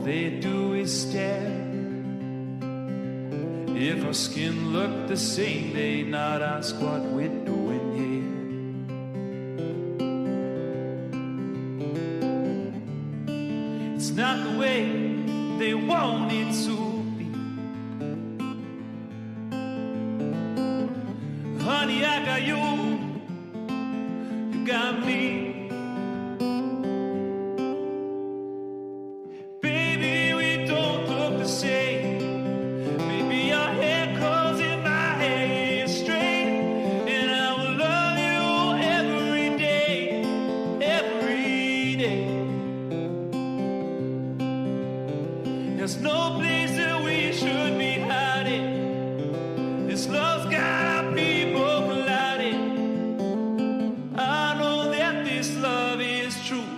they do is stare. If our skin looked the same, they'd not ask what we're doing here. It's not the way they want it to be. Honey, I got you, you got me. Baby, we don't look the same. Maybe your hair curls in my hair is straight. And I will love you every day, every day. There's no place that we should be hiding. This love's got our people colliding. I know that this love is true.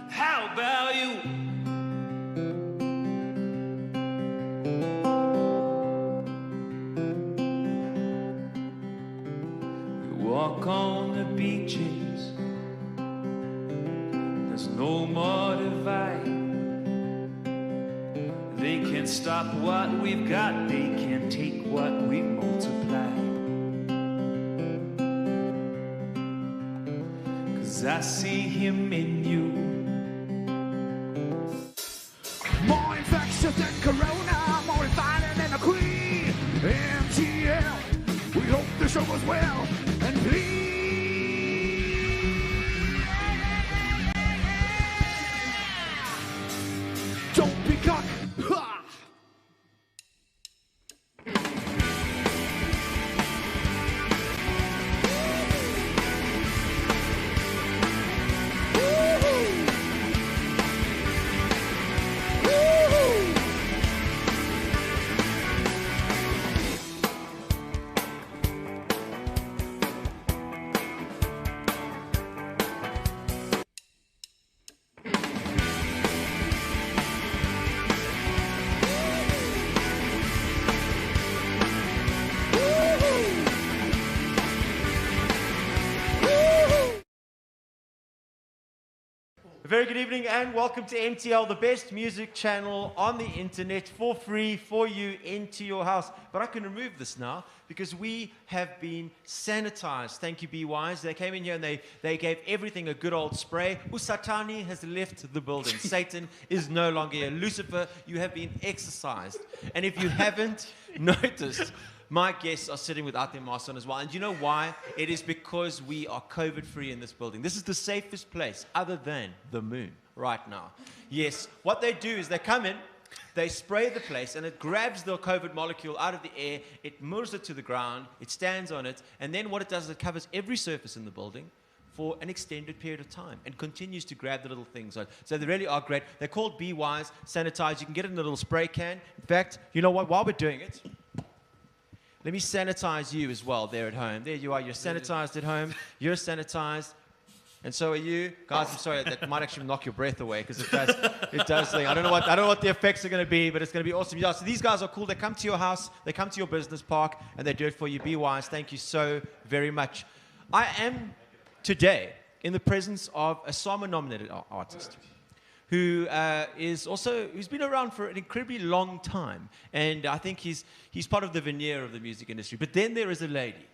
How about you? Walk on the beaches, there's no more divide. They can't stop what we've got, they can't take what we've multiplied. 'Cause I see him in you. More infectious than Corona, more violent than a queen. MTL, we hope the show goes well. And please, don't be cocky. Ha! A very good evening and welcome to MTL, the best music channel on the internet for free for you into your house. But I can remove this now because we have been sanitized. Thank you, BYs. They came in here and they gave everything a good old spray. Usatani has left the building. Satan is no longer here. Lucifer, you have been exorcised. And if you haven't noticed, my guests are sitting without their masks on as well. And do you know why? It is because we are COVID-free in this building. This is the safest place other than the moon right now. Yes, what they do is they come in, they spray the place, and it grabs the COVID molecule out of the air, it moves it to the ground, it stands on it, and then what it does is it covers every surface in the building for an extended period of time and continues to grab the little things. So they really are great. They're called BYs, sanitized. You can get it in a little spray can. In fact, you know what? While we're doing it, let me sanitize you as well there at home. There you are. You're sanitized at home. You're sanitized. And so are you. Guys, I'm sorry. That might actually knock your breath away because it does thing. I don't know what the effects are going to be, but it's going to be awesome. Yeah, so these guys are cool. They come to your house. They come to your business park, and they do it for you. Be wise. Thank you so very much. I am today in the presence of a SAMA-nominated artist who's been around for an incredibly long time. And I think he's part of the veneer of the music industry. But then there is a lady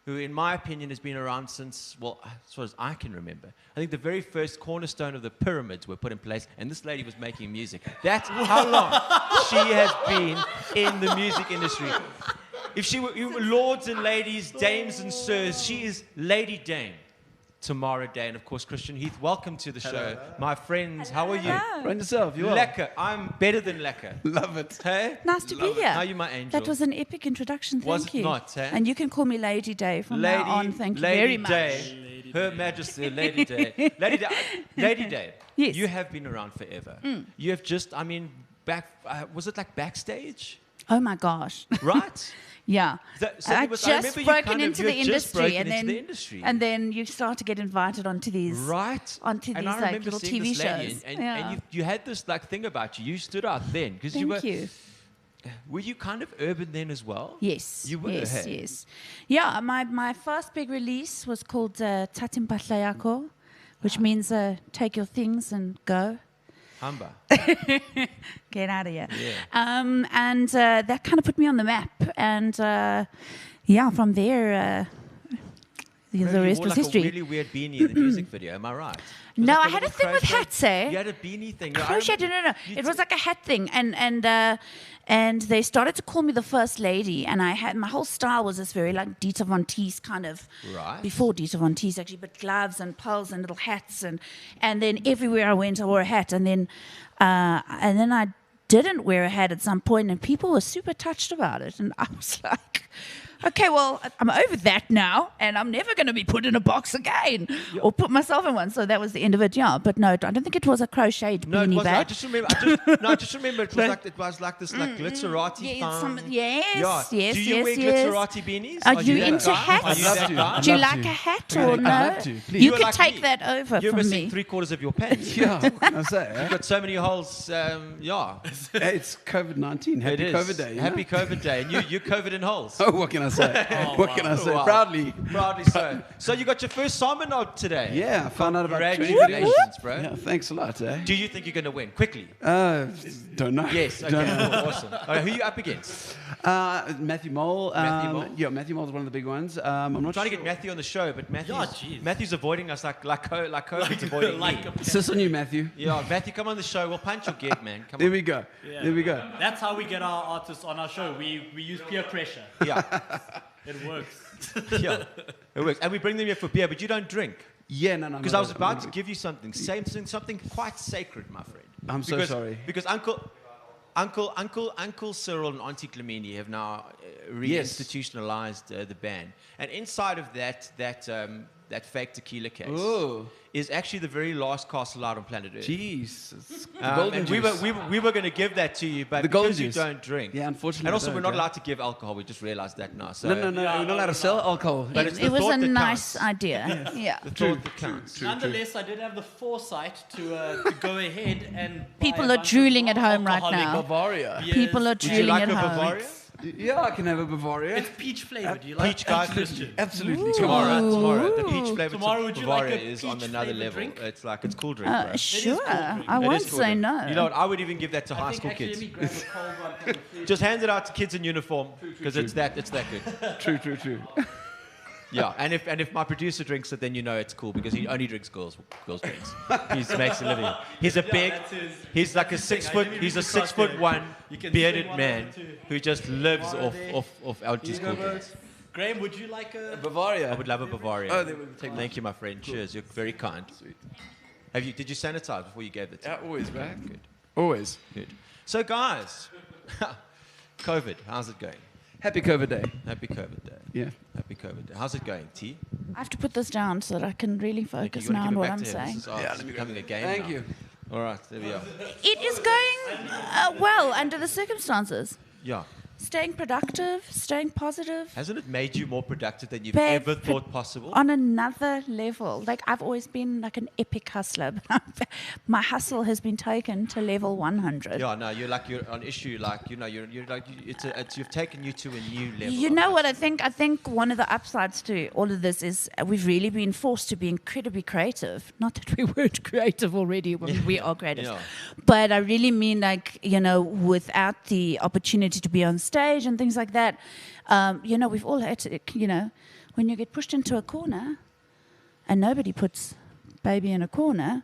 who, in my opinion, has been around since, well, as far as I can remember. I think the very first cornerstone of the pyramids were put in place, and this lady was making music. That's how long she has been in the music industry. If you were lords and ladies, dames and sirs, she is Lady Dame Tamara Day, and of course Christian Heath. Welcome to the show, my friends. How are you? Run yourself. You are. Lekker. I'm better than lekker. Love it. Hey? Nice to be here. How are you, my angel? That was an epic introduction. Thank Was it you. not, eh? And you can call me Lady Day from now on. Thank you very much. Day. Her Majesty, Lady Day. Lady Day. Yes. You have been around forever. You have just, was it like backstage? Oh my gosh. Right? Yeah. I just broken into the industry, and then you start to get invited onto these like little TV shows. And you had this like thing about you. You stood out then because you were. Thank you. Were you kind of urban then as well? Yes. You were. Yes. Yeah. My first big release was called Tatim Patlayako, which means take your things and go. Humber. Get out of here. Yeah. And that kind of put me on the map. And from there, the rest was like history. A really weird beanie in the music video. Am I right? No, like I had a thing with hats, eh? You had a beanie thing. Crochet? No. It was like a hat thing, and they started to call me the first lady, and I had my whole style was this very like Dieter Von Teese kind of. Right. Before Dieter Von Teese actually, but gloves and pearls and little hats, and then everywhere I went, I wore a hat, and then I didn't wear a hat at some point, and people were super touched about it, and I was like. Okay, well, I'm over that now, and I'm never going to be put in a box again or put myself in one. So that was the end of it, yeah. But no, I don't think it was a crocheted beanie bag. I just remember it was like this like glitterati thong. Yes. Do you wear glitterati beanies? Are you into hats? Do you like a hat or no? I'd love to, please. You could take that over You're from missing me. 3/4 of your pants. Yeah, what can I say? You've got so many holes. It's COVID-19. Happy COVID Day. Happy COVID Day. And you're COVID in holes. Oh, what can I say? What can I say? Wow. Proudly so. So you got your first Simon nod today. Yeah, I found out about 20 videos. Congratulations, bro. Yeah, thanks a lot, eh? Do you think you're going to win? Quickly. Don't know. Yes, okay, cool, awesome. Who are you up against? Matthew Mole. Matthew Mole? Yeah, Matthew Mole is one of the big ones. I'm not trying sure. to get Matthew on the show, but Matthew's avoiding us like COVID's avoiding me. Is this on you, Matthew? Yeah, Matthew, come on the show. We'll punch your gig, man. Come There on. we go. Yeah. There we go. That's how we get our artists on our show. We use peer pressure. Yeah. It works. Yeah, it works. And we bring them here for beer, but you don't drink. Yeah, no. Because I was about to give you something quite sacred, my friend. I'm so sorry. Because Uncle Cyril and Auntie Clemini have now reinstitutionalized the band, and inside of that fake tequila case is actually the very last castle out on planet Earth. Jeez. And we were going to give that to you, but because you don't drink. Yeah, unfortunately. And also, we're not allowed to give alcohol. We just realized that now. So No, we're not allowed to sell alcohol. But it's the It was thought a that nice counts. idea. Yeah. The thought that counts. Nonetheless, I did have the foresight to go ahead and. People buy a are bunch drooling of at home right alcoholic now. Bavaria. beers. People are Would you drooling like at a home. Bavaria? Yeah, I can have a Bavaria. It's peach flavored. Do you like Peach guy. Christian? Absolutely. Tomorrow. The peach flavored Tamara, would you like Bavaria a is on peach another flavored level. drink? It's cool drink, bro. Sure, cool drink. I It won't is cool say drink. no. You know what? I would even give that to I high think school actually kids. let me grab a cold one from the fridge. Just hand it out to kids in uniform because it's that good. True. Yeah, and if my producer drinks it, then you know it's cool because he only drinks girls drinks. He makes a living. He's a big. He's like a 6 foot. He's a 6'1" bearded man who just lives off LG school drinks. Graham, would you like a? Bavaria. I would love a Bavaria. Oh, they would take Thank you, my friend. Cheers. You're very kind. Sweet. Did you sanitize before you gave it to me? Yeah, always, man. Good. Always. Good. So, guys, COVID, how's it going? Happy COVID Day. Happy COVID Day. Yeah. Happy COVID Day. How's it going, T? I have to put this down so that I can really focus now on what I'm saying. This is becoming a game Thank now. you. All right, there we are. It is going well under the circumstances. Yeah. Staying productive, staying positive. Hasn't it made you more productive than you've Babe, ever thought possible? On another level. Like, I've always been like an epic hustler. But my hustle has been taken to level 100. Yeah, no, you're on issue, like, you know, you're like, you've taken you to a new level. You know what I think? I think one of the upsides to all of this is we've really been forced to be incredibly creative. Not that we weren't creative already, when we are creative. Yeah. But I really mean, like, you know, without the opportunity to be on stage and things like that, you know, we've all had to, you know, when you get pushed into a corner and nobody puts baby in a corner,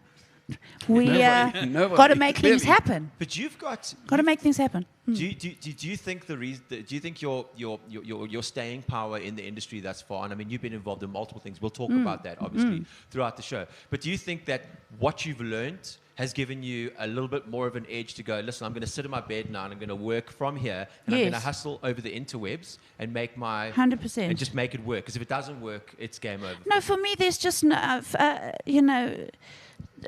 we Nobody. got to make things Clearly. happen. But you've got to make things happen. Do you think the reason? Do you think your staying power in the industry thus far? And I mean, you've been involved in multiple things. We'll talk about that obviously throughout the show. But do you think that what you've learned has given you a little bit more of an edge to go, listen, I'm going to sit in my bed now and I'm going to work from here and I'm going to hustle over the interwebs and make my 100%. and just make it work. Because if it doesn't work, it's game over. No, for me, there's just no, you know.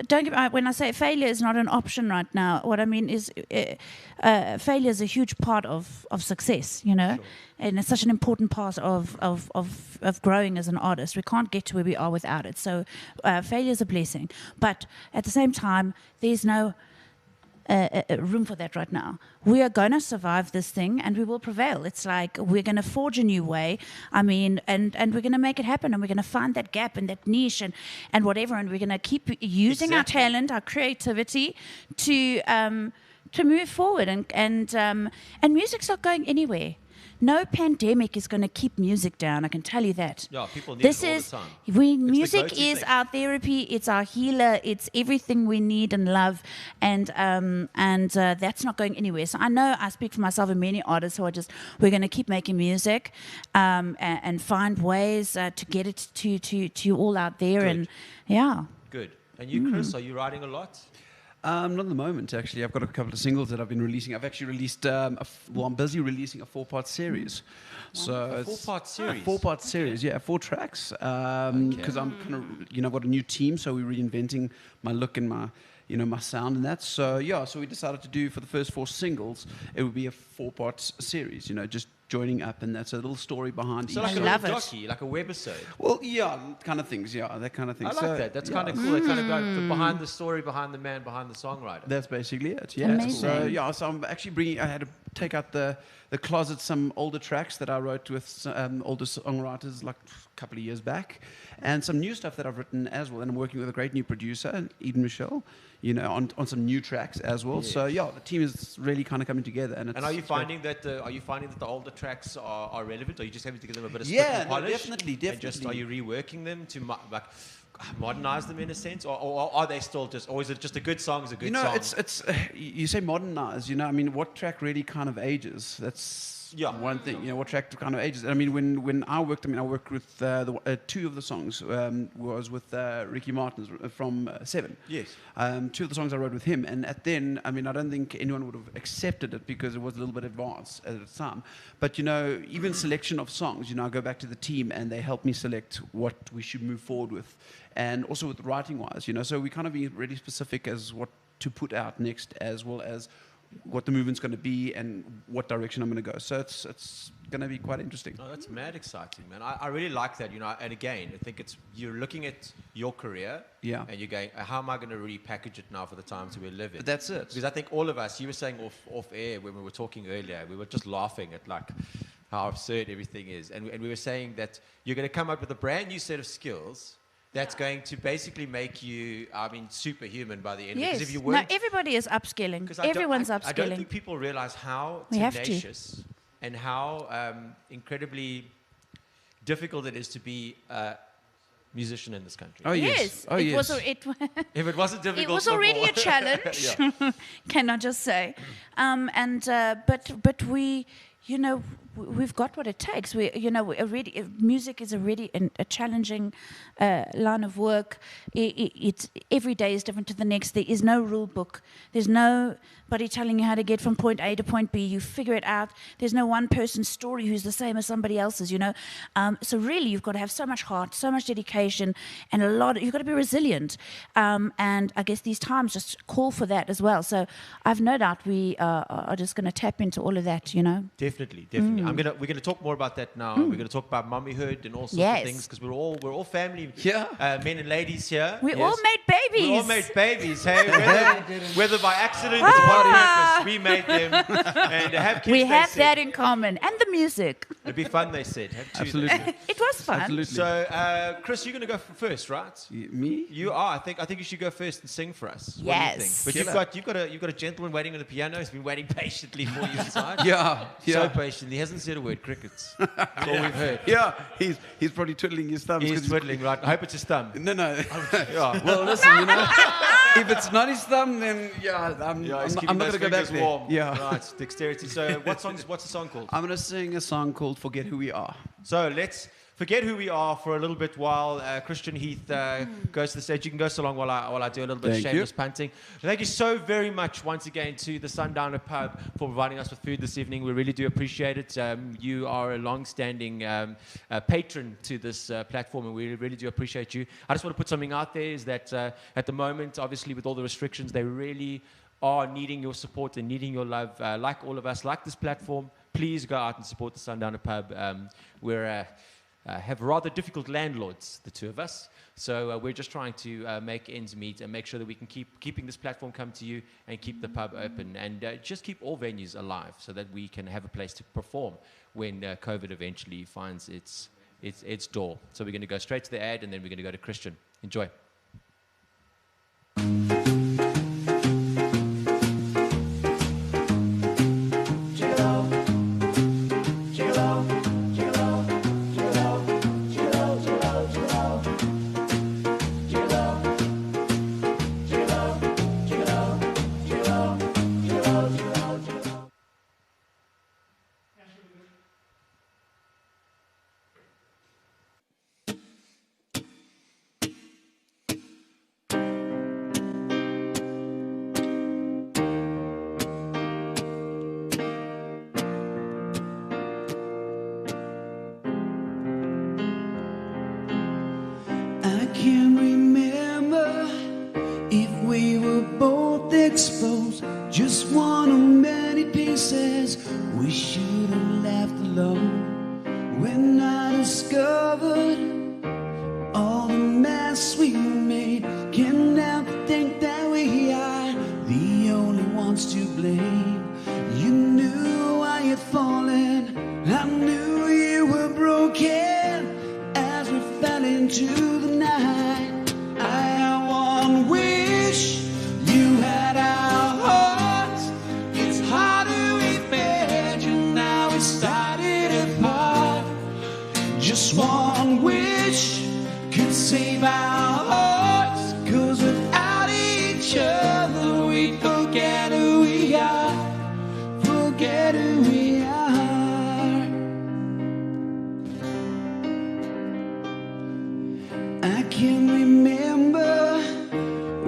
Don't get me wrong, when I say failure is not an option right now, what I mean is failure is a huge part of success, you know, and it's such an important part of growing as an artist. We can't get to where we are without it. So failure is a blessing. But at the same time, there's no room for that right now. We are going to survive this thing and we will prevail. It's like we're going to forge a new way. I mean, and we're going to make it happen, and we're going to find that gap and that niche and whatever, and we're going to keep using our talent, our creativity to move forward. And music's not going anywhere. No pandemic is going to keep music down. I can tell you that. Yeah, people need This it all is the time. music go-to is thing. our therapy. It's our healer. It's everything we need and love. And that's not going anywhere. So I know I speak for myself and many artists who are we're going to keep making music, and find ways to get it to all out there. Good. And yeah. Good. And you, Chris, are you writing a lot? Not at the moment, actually. I've got a couple of singles that I've been releasing. I've actually released, I'm busy releasing a 4-part series. So A 4-part series? 4-part series, yeah, 4 tracks. Because I'm kind of, I've got a new team, so we're reinventing my look and my sound and that. So, so we decided to do, for the first 4 singles, it would be a 4-part series, just joining up, and that's a little story behind So each like I a love little it. docu, like a webisode. Well, yeah, kind of things, that kind of thing. I like that. That's kind of cool. It's kind of got behind the story, behind the man, behind the songwriter. That's basically it. Yeah. Amazing. So I'm actually I had to take out the closet some older tracks that I wrote with older songwriters like a couple of years back, and some new stuff that I've written as well. And I'm working with a great new producer, Eden Michelle, on some new tracks as well. Yes. So the team is really kind of coming together. And And are you it's great. finding that the older tracks are relevant? Are you just having to give them a bit of Yeah, spit and no, polish? definitely, And just are definitely. you reworking them to modernize them in a sense, or are they still or is it just a good song is a good song? it's you say modernize. I mean, what track really kind of ages? That's one thing. What track kind of ages? I mean, when I worked with 2 of the songs was with Ricky Martin's from 7. Yes. 2 of the songs I wrote with him, and then I don't think anyone would have accepted it because it was a little bit advanced at the time. But even selection of songs, I go back to the team and they help me select what we should move forward with, and also with writing wise, so we kind of be really specific as what to put out next, as well as what the movement's going to be and what direction I'm going to go. So it's going to be quite interesting. Oh, that's mad exciting, man. I really like that, And again, I think you're looking at your career, Yeah. and you're going, how am I going to really package it now for the times we live in? But that's it. Because I think all of us, you were saying off air when we were talking earlier, we were just laughing at like how absurd everything is, and we were saying that you're going to come up with a brand new set of skills that's going to basically make you, superhuman by the end of it. 'Cause Yes. if you No, weren't, everybody is upskilling. 'cause I don't- Everyone's I don't upskilling. think people realize how We have to. tenacious and how incredibly difficult it is to be a musician in this country. Oh, yes. Oh, it yes. was. If it wasn't difficult, It was already a before- challenge. Yeah. Can I just say? But we, we've got what it takes. Music is already a challenging line of work. It's every day is different to the next. There is no rule book. There's nobody telling you how to get from point A to point B. You figure it out. There's no one person's story who's the same as somebody else's. So really, you've got to have so much heart, so much dedication, and you've got to be resilient. And I guess these times just call for that as well. So I've no doubt we are just going to tap into all of that. Definitely. We're gonna talk more about that now. We're gonna talk about mommyhood and all sorts Yes. of things because we're all family, Yeah. men and ladies here. We Yes. all made babies. We all made babies. Hey, whether by accident or on purpose, we made them and have kids. We they have said. that in common, and the music. It'd be fun, they said. Have 2. Absolutely. It was fun. Absolutely. So, Chris, you're gonna go first, right? Me? You are. I think you should go first and sing for us. What do you Yes. think? But Killer. you've got a gentleman waiting on the piano. He's been waiting patiently for you inside. Yeah. So patient. He hasn't said a word. Crickets. That's all we've heard. Yeah, he's probably twiddling his thumbs. He's 'cause twiddling, right? I hope it's his thumb. No. Yeah. Well, listen, if it's not his thumb, then I'm Yeah, not he's going keeping to those go back fingers there. warm. Yeah. Right, dexterity. So what's the song called? I'm going to sing a song called "Forget Who We Are." So let's forget who we are for a little bit while Christian Heath goes to the stage. You can go so long while I do a little bit of Thank you. shameless punting. Thank you so very much once again to the Sundowner Pub for providing us with food this evening. We really do appreciate it. You are a long-standing patron to this platform, and we really do appreciate you. I just want to put something out there is that at the moment, obviously with all the restrictions, they really are needing your support and needing your love, like all of us, like this platform. Please go out and support the Sundowner Pub. have rather difficult landlords, the two of us. So we're just trying to make ends meet and make sure that we can keeping this platform come to you and keep the pub open and just keep all venues alive so that we can have a place to perform when COVID eventually finds its door. So we're going to go straight to the ad and then we're going to go to Christian. Enjoy. I can't remember if we were both exposed. Just one of many pieces we should have left alone. When I discovered all the mess we made, can't help but think that we are the only ones to blame. You knew I had fallen, I knew you were broken. As we fell into the night, I had one wish, you had our hearts. It's hard to imagine now we started apart. Just one wish could save our hearts, 'cause without each other we forget who we are, forget who we are. I can remember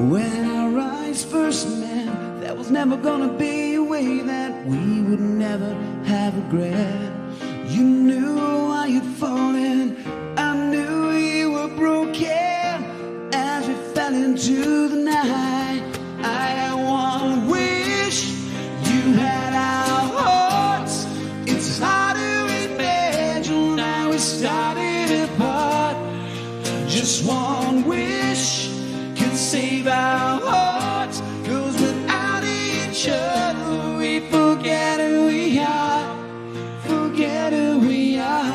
when our eyes first met, there was never gonna be a way that we would never have regret. You knew I had fallen, I knew you were broken. As we fell into the night, I had one wish, you had our hearts. It's hard to imagine now we started apart. Just one wish could save our hearts, 'cause without each other we forget who we are, forget who we are.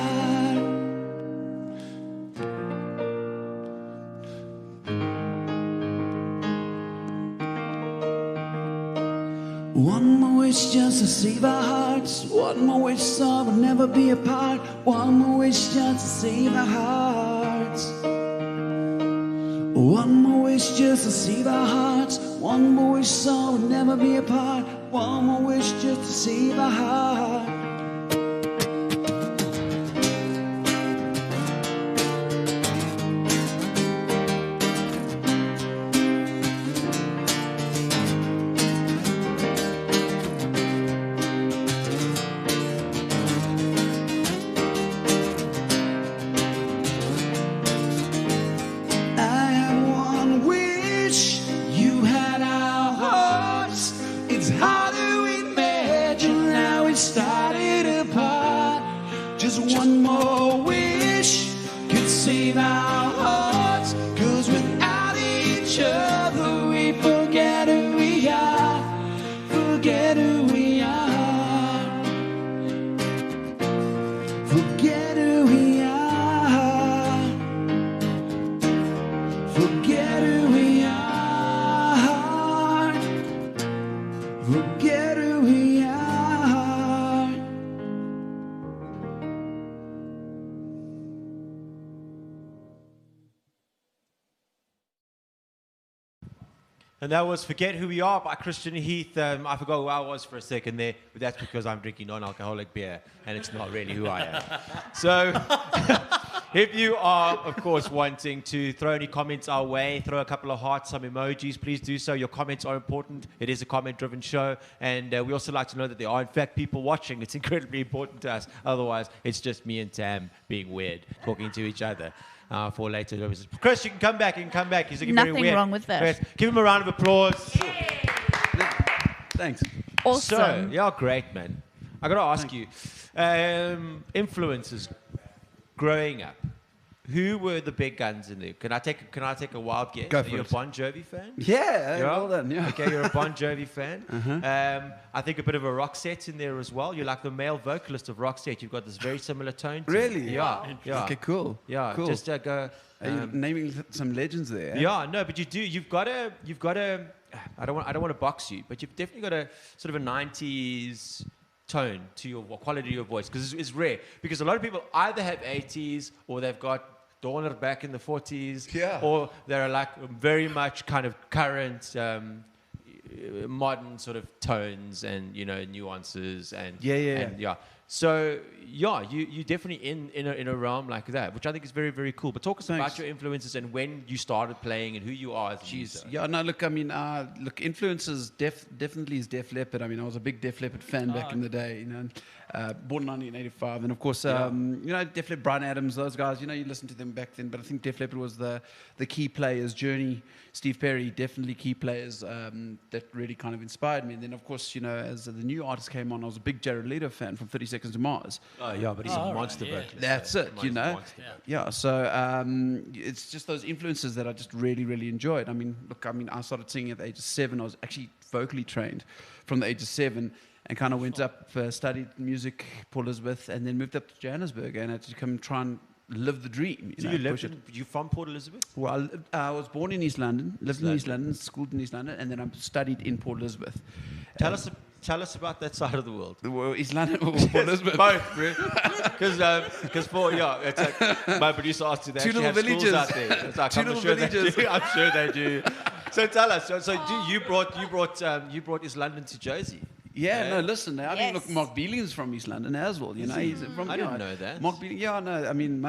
One more wish just to save our hearts, one more wish so we'll never be apart, one more wish just to save our hearts. One more wish just to save our hearts, one more wish so we'll never be apart, one more wish just to save our hearts. One more wish could save our hearts, 'cause without each other we forget who we are, forget who we are, forget who we are, forget who we are, forget who we are. And that was Forget Who We Are by Christian Heath. I forgot who I was for a second there, but that's because I'm drinking non-alcoholic beer, and it's not really who I am. So if you are, of course, wanting to throw any comments our way, throw a couple of hearts, some emojis, please do so. Your comments are important. It is a comment-driven show, and we also like to know that there are, in fact, people watching. It's incredibly important to us. Otherwise, it's just me and Tam being weird, talking to each other. For later. Chris, you can come back. He's looking very weird. Nothing wrong with that. Chris, give him a round of applause. Thanks. Awesome. So, yeah, great, man. I got to ask you, influences. growing up, who were the big guns in there? Can I take a wild guess? Go Are for you it. a Bon Jovi fan? Yeah, well done. Yeah. Okay, you're a Bon Jovi fan. I think a bit of a Roxette in there as well. You're like the male vocalist of Roxette. You've got this very similar tone. To Really? it. Yeah. Yeah. Okay, cool. Yeah. Cool. Just go. Are you naming some legends there? Yeah, no, but you do. You've got a. I don't want to box you, but you've definitely got a sort of a '90s tone to your quality of your voice, because it's rare. Because a lot of people either have '80s or they've got Donner back in the '40s, Yeah. or they're like very much kind of current. Modern sort of tones and nuances and Yeah. So you definitely in a realm like that, which I think is very, very cool. But talk us about Thanks. your influences and when you started playing and who you are as a user. Yeah, no, look, I mean, influences definitely is Def Leppard. I mean, I was a big Def Leppard fan back in the day, born in 1985. And of course, Def Leppard, Bryan Adams, those guys, you listen to them back then. But I think Def Leppard was the key players. Journey, Steve Perry, definitely key players that really kind of inspired me. And then, of course, as the new artists came on, I was a big Jared Leto fan from 30 Seconds to Mars. Oh, yeah, but he's a monster vocalist. That's it, He's a monster. Yeah, so it's just those influences that I just really, really enjoyed. I mean, I started singing at the age of 7. I was actually vocally trained from the age of 7 and kind of went up, studied music, Port Elizabeth, and then moved up to Johannesburg and had to come try and live the dream. So you from Port Elizabeth? Well, I was born in East London, lived in East London, schooled in East London, and then I studied in Port Elizabeth. Tell us about that side of the world. Well, East London or Port Elizabeth? Both, bro. Because it's like my producer asked you that. Two little villages. Out there. It's like, Two little villages. I'm sure they do. So tell us. You brought East London to Josie. Yeah, no, listen. I mean, look, Yes. Mark Beeling's from East London as well. He's from. I didn't know that. Mark Beeling, I mean,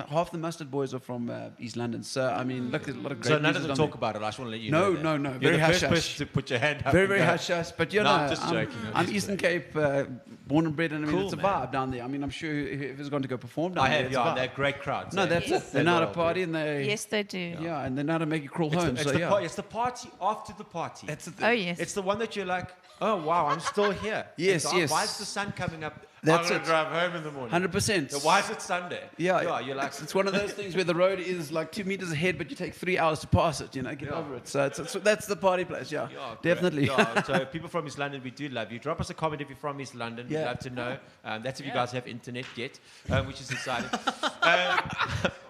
half the Mustard Boys are from East London. So I mean, look, there's a lot of great. So none of musicians them on talk there. about it. I just want to let you know. No. You're Very the hush first hush. person to put your hand up. Very, and very go, hush hush. But I'm just joking. I'm Eastern Cape, born and bred, and I mean, Cool, it's a man. vibe down there. I mean, I'm sure if it's going to go perform down I there, have, it's a vibe. they're great crowds. No, that's it. They know how to party, and they Yes, they do. yeah, and they know how to make you crawl home. So yeah, It's the party after the party. that's the thing. Oh, yes. It's the one that you're like, oh wow, I'm still here. Yes, And so, yes. Why is the sun coming up? That's I'm gonna it. drive home in the morning. 100%. So why is it Sunday? Yeah, You're like, it's one of those things where the road is like 2 meters ahead, but you take 3 hours to pass it. Get over it. So that's the party place. Yeah, yeah, great. definitely. Yeah, so people from East London, we do love you. Drop us a comment if you're from East London. We'd Yeah. love to know. That's if you guys have internet yet, which is exciting.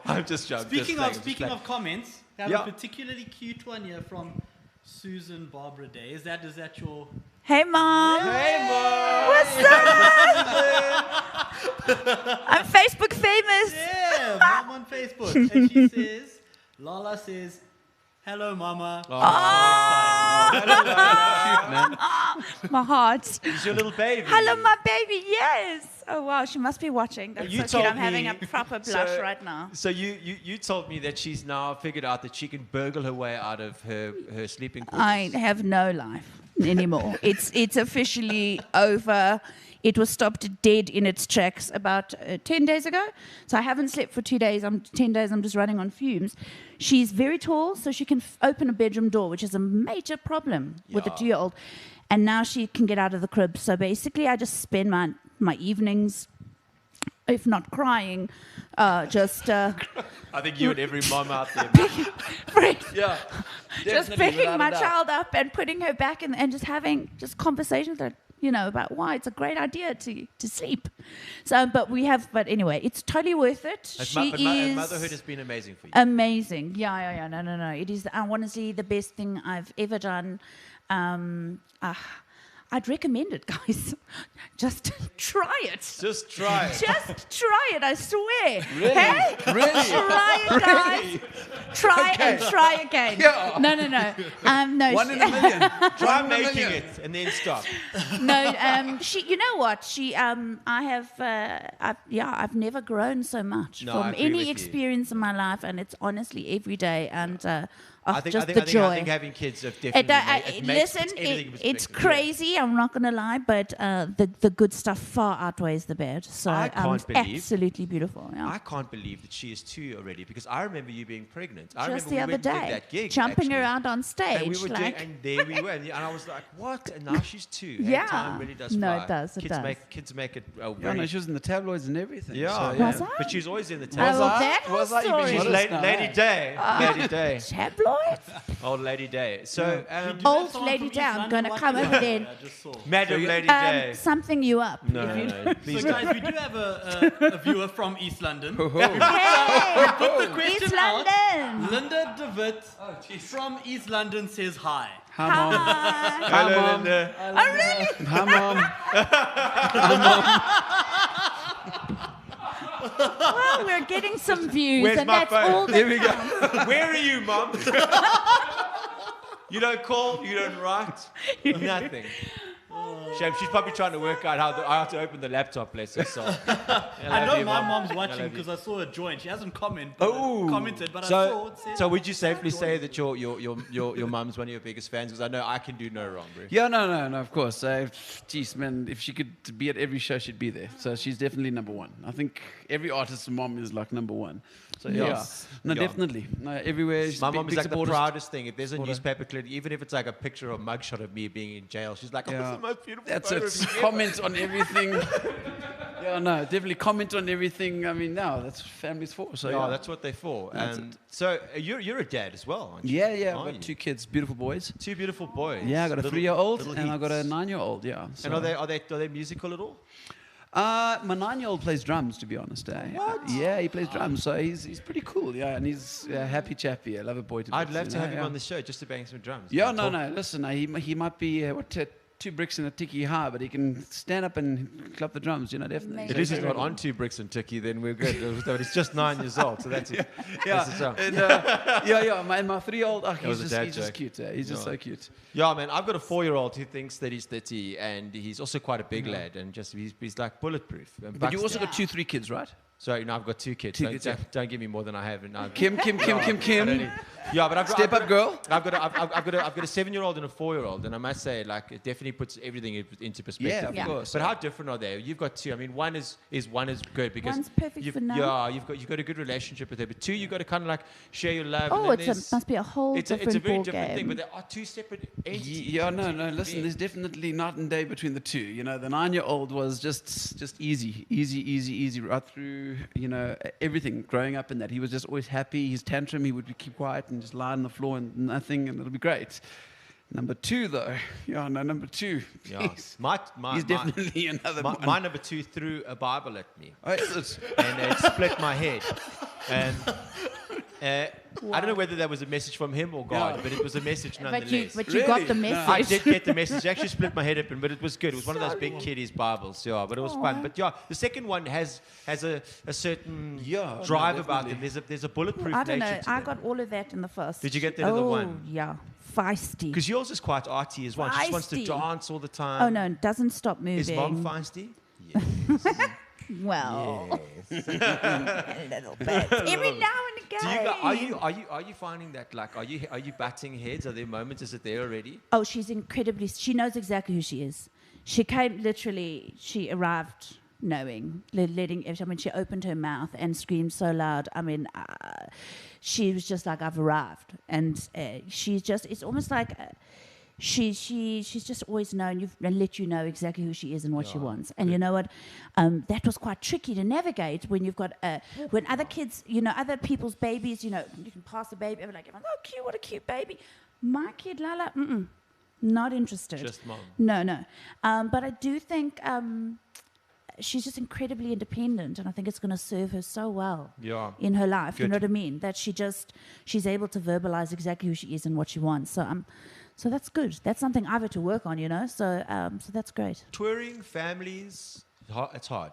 I'm just joking. Speaking of comments, we have Yeah. a particularly cute one here from Susan Barbara Day. Is that your? Hey, Mom. Hey, Mom. What's up? I'm Facebook famous. Yeah, Mom on Facebook. And she says, Lala says, hello, Mama. Cute, man. My heart. It's your little baby. Hello, my baby. Yes. Oh, wow. She must be watching. That's You so told cute. I'm having me- a proper blush right now. So you told me that she's now figured out that she can burgle her way out of her sleeping quarters. I have no life anymore. It's officially over. It was stopped dead in its tracks about 10 days ago. So I haven't slept for 2 days. 10 days, I'm just running on fumes. She's very tall, so she can open a bedroom door, which is a major problem with a 2-year-old. And now she can get out of the crib. So basically, I just spend my evenings, if not crying, just... I think you and every mom out there. Yeah, just definitely, picking without my a doubt. child up and putting her back and just having just conversations that about why it's a great idea to sleep. So, but anyway, it's totally worth it. And motherhood has been amazing for you. Amazing. Yeah. No. It is honestly the best thing I've ever done. I'd recommend it, guys. Just try it. Just try it. Just try it, I swear. Really? Hey? Really? Try it, guys. Try and try again. Yeah. No. No. 1 in a million. Try 1 in a making million. it and then stop. No, she. You know what? I've never grown so much No, I from agree with any you. experience in my life, and it's honestly every day. And Oh, I think, just I think, the I think, joy. I think having kids have definitely Listen, everything it's perspective. crazy. I'm not going to lie, but the good stuff far outweighs the bad. So I can't it's believe- absolutely beautiful. Yeah. I can't believe that she is 2 already because I remember you being pregnant. I Just remember the we other went and did day, that gig, jumping actually. around on stage, And we were doing, like and there we were, and I was like, "What?" And now she's 2. Yeah. And time really does No, fly. it does, it Kids does. make it. Yeah, Very, no, she was in the tabloids and everything. yeah, so, yeah. Was I? But she's always in the Oh, tabloids. well, that whole Was I even story. She's What is Lady, now, Lady eh? Day. Lady Day. Tabloid. Old Lady Day. So, Old Someone Lady from East Day. I'm London going to walking come over by. there. I just saw. Madam Lady Day. Something you up. No, no, please So don't. guys, we do have a viewer from East London. Hey, Put the question East out. London. Linda DeWitt from East London says hi. Hi, Mom. Hi. Hi, Hello, Mom. Linda. Oh, really? Hi, Mom. Well, we're getting some views, Where's and my that's phone? all that Here we go. counts. Where are you, Mum? You don't call, you don't write, nothing. Shame, she's probably trying to work out how to open the laptop, bless her soul. I know my mom's watching because I saw her join. She hasn't commented, but I saw it. Said, So would you safely say that your mum's one of your biggest fans? Because I know I can do no wrong, bro. Yeah, no, of course. Geez, man, if she could be at every show, she'd be there. So she's definitely number one. I think every artist's mom is like number one. So Yes. yeah, no, Yeah. definitely. No, everywhere. She's My a big, mum is big like the supporter. proudest thing. If there's a newspaper clip, even if it's like a picture or mugshot of me being in jail, she's like, "Oh, it's the most beautiful That's photo it. of you ever." Comment on everything. Yeah, no, definitely comment on everything. I mean, now that's what family's for. So Yeah, yeah, that's what they're for. That's And so you're a dad as well, aren't you? yeah. Are I've you? got 2 kids, beautiful boys. 2 beautiful boys. Yeah, I got a Little- 3-year-old little and I got a Heaths. 9-year-old. Yeah. And so- are they musical at all? My 9-year-old plays drums, to be honest. Yeah, he plays drums, so he's pretty cool. Yeah, and he's a happy chappy. I love a boy to I'd bits, love you to know, have him yeah. on the show just to bang some drums. Yeah, Talk- no. Listen, he might be 2 bricks and a ticky high, but he can stand up and clap the drums. You know, definitely. Amazing. At least he's not on 2 bricks and ticky, then we're good. But he's just 9 years old, so that's it. Yeah, That's the and, my 3-year-old, was a he's dad just joke. cute. He's just Yeah. so cute. Yeah, man, I've got a 4-year-old who thinks that he's 30, and he's also quite a big lad, and just he's like bulletproof. And But you also Buxton. got 2-3 kids, right? So I've got 2 kids. 2 Don't, kids, don't give me more than I have. And I've, Kim. I don't need- Yeah, but I've got, Step I've got up, girl. I've got a 7-year-old and a 4-year-old, and I must say, like, it definitely puts everything into perspective. Yeah, of Yeah. course. But how different are they? You've got 2. I mean, one is good because One's perfect you've, for now. Yeah, you've got a good relationship with her. But 2, you've got to kind of like share your love. Oh, and then must be a whole it's a different very ball different game. thing. But there are 2 separate entities. Yeah, no. Listen, there's definitely night and day between the 2. You know, the 9-year-old was just easy right through. You know, everything. Growing up in that, he was just always happy. His tantrum, he would keep quiet and just lie on the floor and nothing, and it'll be great. Number 2, though, number 2. Yeah. Jeez. My He's definitely another one. my number 2 threw a Bible at me. Oh, is it? And it split my head. And I don't know whether that was a message from him or God, Yeah. but it was a message nonetheless. But you got Really? the No. message. I did get the message. It actually split my head open, but it was good. It was one of those big kiddies Bibles, yeah. But it was fun. But yeah, the second one has a certain Yeah, drive no, about them. definitely. There's a bulletproof I don't nature know. to I them. got all of that in the first. Did you get that in the one? Oh, yeah. Feisty. Because yours is quite arty as well. She just wants to Feisty. dance all the time. Oh, no. It doesn't stop moving. Is mom feisty? Yeah. Well, a little bit. Every now and again. Do you, are you finding that, like, are you batting heads? Are there moments? Is it there already? Oh, she's incredibly. She knows exactly who she is. She came literally. She arrived knowing, letting. I mean, she opened her mouth and screamed so loud. I mean, she was just like, "I've arrived," and she's just. It's almost like. She's just always known and let you know exactly who she is and what she wants. And you know what? That was quite tricky to navigate when you've got when other kids, other people's babies, you can pass a baby over like, oh, cute, what a cute baby. My kid, Lala, not interested. Just mom. No. But I do think she's just incredibly independent, and I think it's going to serve her so well in her life. You Good. know what I mean? That she's able to verbalize exactly who she is and what she wants. So that's good. That's something I've had to work on, So that's great. Touring families, it's hard.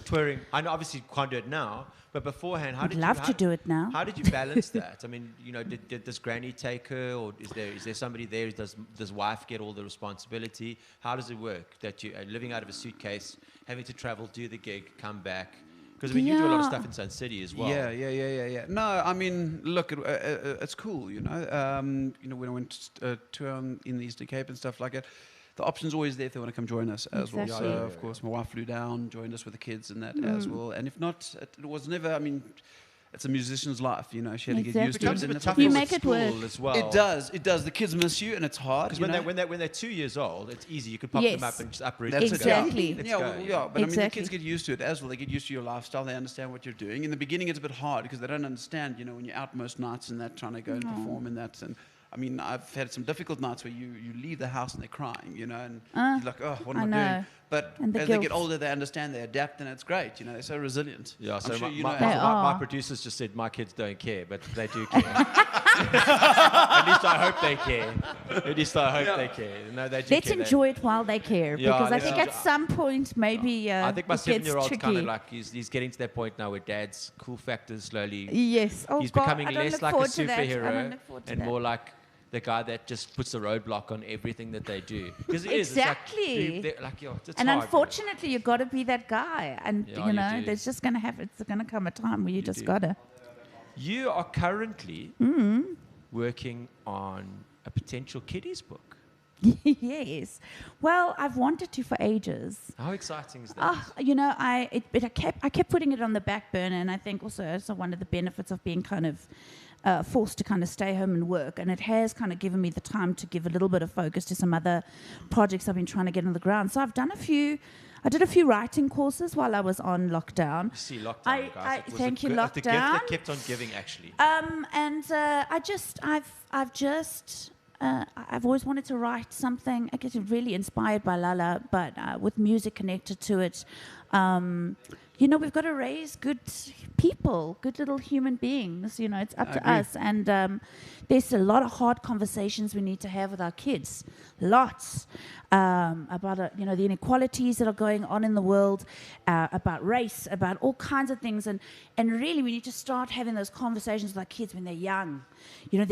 Touring, I know obviously you can't do it now, but beforehand, how I'd did love you to do it now. How did you balance that? I mean, does Granny take her, or is there somebody there? Does wife get all the responsibility? How does it work? That you are living out of a suitcase, having to travel, do the gig, come back. Because I mean, you do a lot of Yeah. stuff in Sun City as well. Yeah. No, I mean, look, it's cool, you know. When I went tour in the Eastern Cape and stuff like that, the option's always there if they want to come join us as well. Exactly. So, of course, my wife flew down, joined us with the kids and that as well. And if not, it was never, I mean, it's a musician's life, you know. She had to get used It to becomes it. a and bit it's tougher You with make it school work. as well. It does. The kids miss you, and it's hard. Because you know? when they're 2 years old, it's easy. You can pop Yes. them up and just uproot That's them. it, Exactly. Let's Yeah, go, well, yeah. yeah, but I mean, the Exactly. kids get used to it as well. They get used to your lifestyle. They understand what you're doing. In the beginning, it's a bit hard because they don't understand, you know, when you're out most nights and that, trying to go and perform and that. And I mean, I've had some difficult nights where you leave the house and they're crying, you know, and you're like, oh, what am I I know. doing? But And the as they get guilt. older, they understand, they adapt, and it's great. You know, they're so resilient. Yeah, I'm so sure you my, know. They my are. producers just said my kids don't care, but they do care. At least I hope they care. At least I hope they care. No, they do Let's care. They- enjoy it while they care, Yeah, because I let's think at enjoy- some point maybe I think my it gets 7-year-old's tricky. kind of like he's getting to that point now where dad's cool factors slowly. Yes. Oh He's God, becoming I don't less look like a forward to that. I don't superhero look forward to and that. more like the guy that just puts a roadblock on everything that they do. Because Exactly. It's like, yo, it's And hard, unfortunately, you got to be that guy, and Yeah, you know, you do. there's just it's gonna come a time where you just do. gotta. You are currently Mm-hmm. working on a potential kiddies book. Yes. Well, I've wanted to for ages. How exciting is that? You know, I kept putting it on the back burner, and I think also one of the benefits of being kind of forced to kind of stay home and work, and it has kind of given me the time to give a little bit of focus to some other projects I've been trying to get on the ground. So I did a few writing courses while I was on lockdown. See, lockdown, guys. It was thank you, the gift lockdown. that kept on giving, actually. I've always wanted to write something. I get really inspired by Lala, but with music connected to it. You know, we've got to raise good people, good little human beings. You know, it's up to agree. us. And there's a lot of hard conversations we need to have with our kids. Lots. About, you know, the inequalities that are going on in the world, about race, about all kinds of things. And really, we need to start having those conversations with our kids when they're young. You know,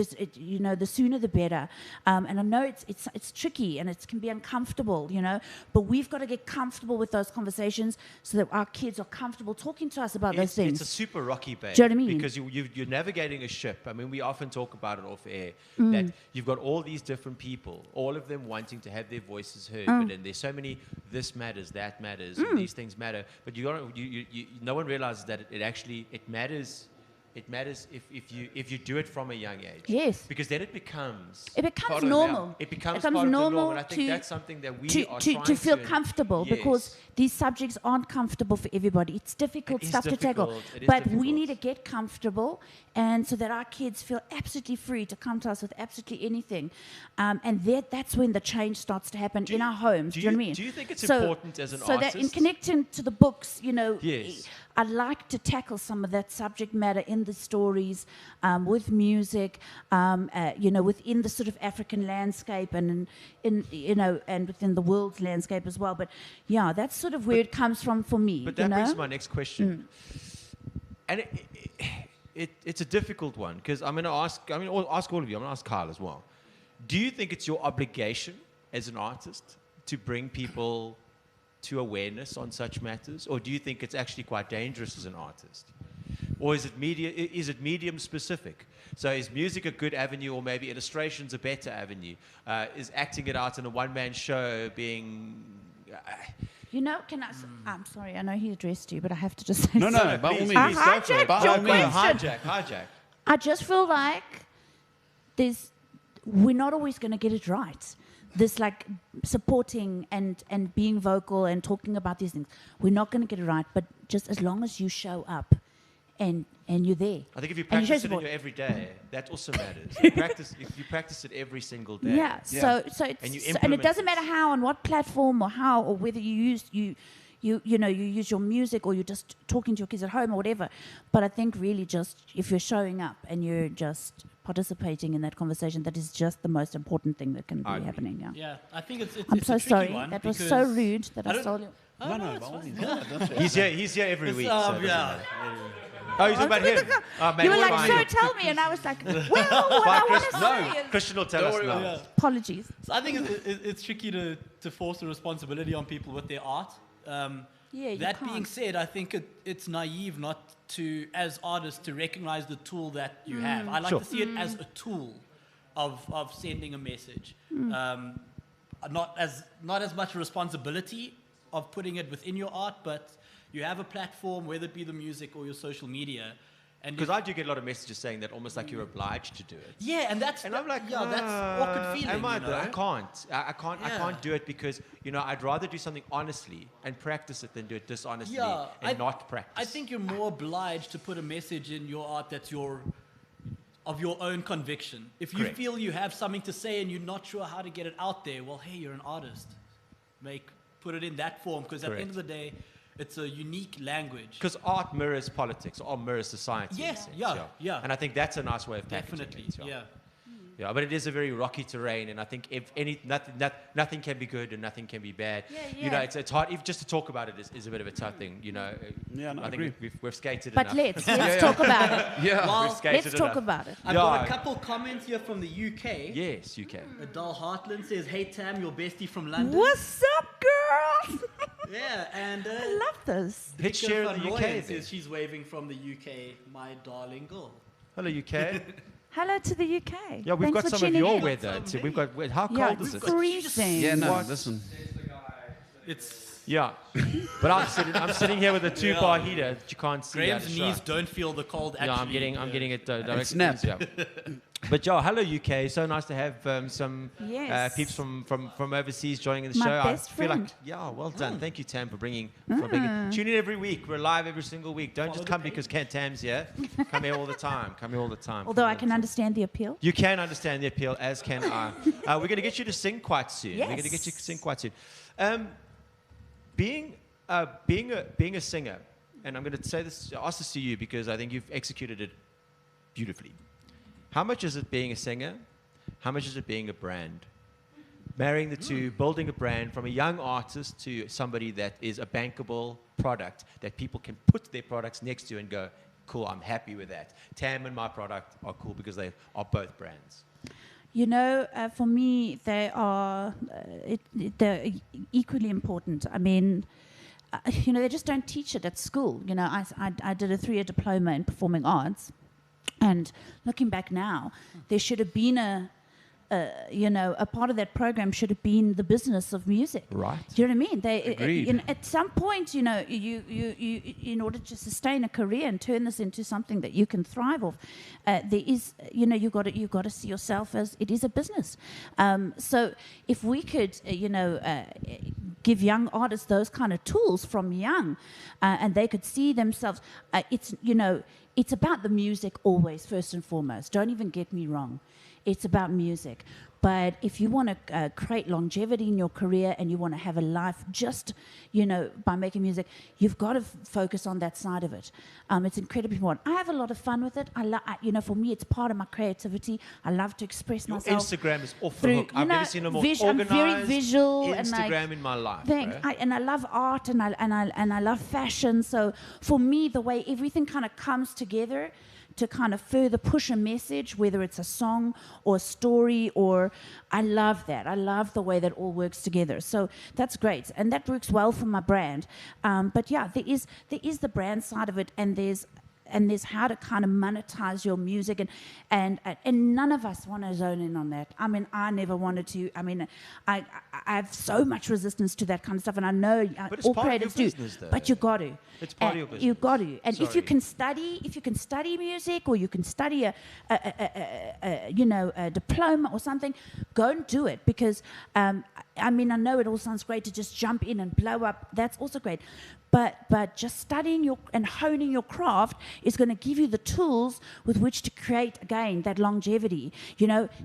the sooner the better. And I know it's tricky and it can be uncomfortable, you know, but we've got to get comfortable with those conversations so that our kids are comfortable talking to us about those things. It's a super rocky bay. Do you know what I mean? Because you're navigating a ship. I mean, we often talk about it off air, Mm. that you've got all these different people, all of them wanting to have their voices heard, Mm. but then there's so many, this matters, that matters, and these things matter. But no one realizes that it matters. It matters if you do it from a young age. Yes. Because then it becomes Part of- normal. it becomes part of the norm, and I think that's something that we are trying to feel to- comfortable, Yes. because these subjects aren't comfortable for everybody. It's difficult It is stuff to tackle. difficult. It is But we difficult. need to get comfortable, and so that our kids feel absolutely free to come to us with absolutely anything. And that's when the change starts to happen in our homes. Do you know what I mean? do you think it's So- important as an so that in artist? connecting to the books, you know, Yes. I like to tackle some of that subject matter in the stories, with music, you know, within the sort of African landscape and and within the world's landscape as well. But yeah, that's sort of where it comes from for me. But you that know? brings to my next question. And it's a difficult one, because I'm going to ask all of you. I'm going to ask Kyle as well. Do you think it's your obligation as an artist to bring people to awareness on such matters, or do you think it's actually quite dangerous as an artist? Or is it medium specific? So is music a good avenue, or maybe illustration's a better avenue? Is acting it out in a one-man show being... You know, I'm sorry, I know he addressed you, but I have to just say No, something. by all please, means. I please, go for it. hijacked By your all means. question. Hijack. I just feel like we're not always going to get it right. This like supporting and being vocal and talking about these things, we're not going to get it right. But just as long as you show up and you're there. I think if you and practice show it in support. your everyday, that also matters. If you practice it every single day. Yeah. So it's, And you and it implement doesn't it. matter how and what platform or how or whether you use your music or you're just talking to your kids at home or whatever. But I think really just if you're showing up and you're just participating in that conversation, that is just the most important thing that can be I agree. happening. Yeah. Yeah, I think it's I'm it's so a tricky sorry. one That was so because rude that I don't- stole you. Oh, No, it's by all fine. means. No, don't say He's here every week. so it doesn't yeah. matter. Oh, he's about him. Oh, mate, You were we're like, fine. so tell me, and I was like, well, what I want to say is Christian will tell Don't us worry now. about Yeah. apologies. So I think it's tricky to force the responsibility on people with their art. Yeah, you that being can't. said, I think it's naive not to, as artists, to recognize the tool that you have. I like Sure. to see it as a tool of sending a message. Not as much responsibility of putting it within your art, but you have a platform, whether it be the music or your social media. And Because I do get a lot of messages saying that almost like you're obliged to do it. yeah, and that's And I'm like, that's awkward feeling. Am I you know? though? I can't. I Yeah. can't do it because I'd rather do something honestly and practice it than do it dishonestly Yeah, and not practice. I think you're more obliged to put a message in your art that's of your own conviction. If you Correct. feel you have something to say and you're not sure how to get it out there, well, hey, you're an artist. Put it in that form, because at the end of the day, it's a unique language. Because art mirrors politics, or mirrors society. in a Yes, sense, yeah. And I think that's a nice way of packaging Definitely, it. yeah. Yeah, but it is a very rocky terrain, and I think if nothing can be good and nothing can be bad. Yeah. It's hard. If just to talk about it is a bit of a tough thing. Yeah, no, I I think agree. we've skated But enough. let's talk about it. Yeah. Well, We've skated Let's talk enough. about it. I've got a couple comments here from the UK. Yes, you can. Adele Hartland says, "Hey Tam, your bestie from London." What's up, girls? Yeah, and I love this. Hit Vicky share van in the Rooyen UK. then. says she's waving from the UK, my darling girl. Hello, UK. Hello to the UK. Yeah, we've Thanks got for some of tuning your in. weather too. We've got how Yeah, cold is it's it? freezing. Yeah, no, What? listen. It's Yeah, but I'm sitting here with a 2-bar heater that you can't see. Graham's out of knees shot. don't feel the cold. Actually, Yeah, I'm getting it directly. snapped. Yeah. But Joe, hello UK. So nice to have some Yes. peeps from overseas joining the My show. best I feel friend. like well done. Thank you, Tam, for bringing. Tune in every week. We're live every single week. Don't just come because Tam's here. Come here all the time. Although Come I all can the time. understand the appeal. You can understand the appeal, as can I. We're going to get you to sing quite soon. We're going to get you to Yes. sing quite soon. Being a singer, and I'm going to ask this to you because I think you've executed it beautifully. How much is it being a singer? How much is it being a brand? Marrying the two, building a brand from a young artist to somebody that is a bankable product that people can put their products next to and go, cool, I'm happy with that. Tam and my product are cool because they are both brands. You know, for me, they're equally important. I mean, they just don't teach it at school. You know, I did a 3-year diploma in performing arts, and looking back now, there should have been a part of that program should have been the business of music. Right. Do you know what I mean? Agreed. At some point, you in order to sustain a career and turn this into something that you can thrive off, there is, you've got to see yourself as it is a business. So if we could, give young artists those kind of tools from young, and they could see themselves, it's about the music always, first and foremost. Don't even get me wrong. It's about music. But if you want to create longevity in your career and you want to have a life just, by making music, you've got to focus on that side of it. It's incredibly important. I have a lot of fun with it. For me, it's part of my creativity. I love to express Your myself. Instagram is off the through, hook. I've never seen a more I'm organized very visual Instagram in my life. Thanks. bro. I love art and I love fashion. So for me, the way everything kind of comes together to kind of further push a message, whether it's a song or a story, or I love that. I love the way that all works together. So that's great, and that works well for my brand. But yeah, there is the brand side of it, and there's how to kind of monetize your music, and none of us want to zone in on that. I mean, I never wanted to. I mean, I have so much resistance to that kind of stuff, and I know But it's all part of your creatives do. business, though. But you got to. It's part of your business. You've got to. And if Sorry. you can study music, or you can study a diploma or something, go and do it. Because I know it all sounds great to just jump in and blow up. That's also great. But just studying and honing your craft is going to give you the tools with which to create, again, that longevity.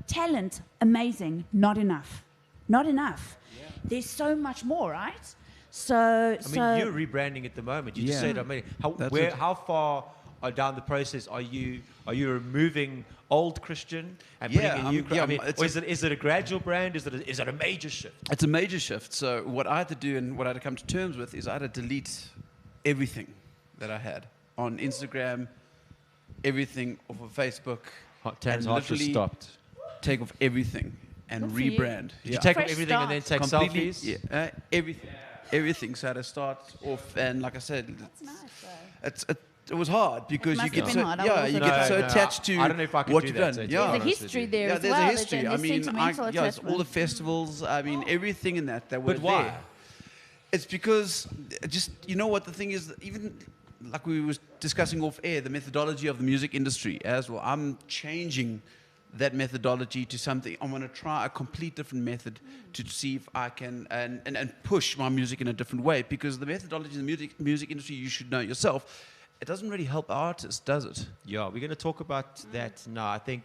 Talent, amazing, not enough. Not enough. Yeah. There's so much more, right? So you're rebranding at the moment. You just Yeah. said, That's it. how far down the process are you removing old Christian and Yeah, putting in new? it's Or is it a gradual brand? Is it a major shift? It's a major shift. So what I had to do and what I had to come to terms with is I had to delete everything that I had on Instagram, everything off of Facebook. Tam's and heart just literally stopped. take off everything and Good for you. rebrand. Did you take off Fresh everything and then start. take completely, selfies? everything. everything. So I had to start off, and like I said, That's nice, though. it was hard because you must get have so been hard. I would also you do get that. so No, attached to I don't know if I could what do you've that, done. so it's Yeah, There's a honest with history you. there yeah, as there's well. a history. There's I mean, sentimental yes, all the attachment. festivals. I mean, everything in that were But why? there. It's because just you know what the thing is. Even like we was discussing off air, the methodology of the music industry as well. I'm changing that methodology to something. I'm going to try a complete different method to see if I can and push my music in a different way, because the methodology in the music industry, you should know yourself, it doesn't really help artists, does it? Yeah, we're going to talk about that now. I think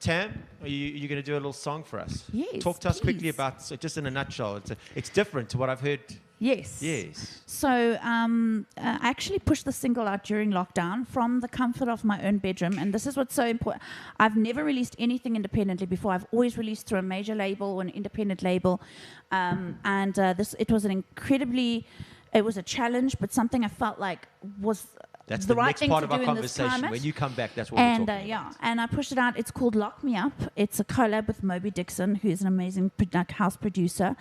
Tam, are you going to do a little song for us? Yes, Talk to us quickly please. about, so just in a nutshell. It's different to what I've heard. Yes. Yes. So I actually pushed the single out during lockdown from the comfort of my own bedroom, and this is what's so important. I've never released anything independently before. I've always released through a major label or an independent label, it was a challenge, but something I felt like was That's the the right next thing part to of our do in this conversation. climate. When you come back, that's what And we're talking about. and I pushed it out. It's called Lock Me Up. It's a collab with Moby Dixon, who's an amazing house producer.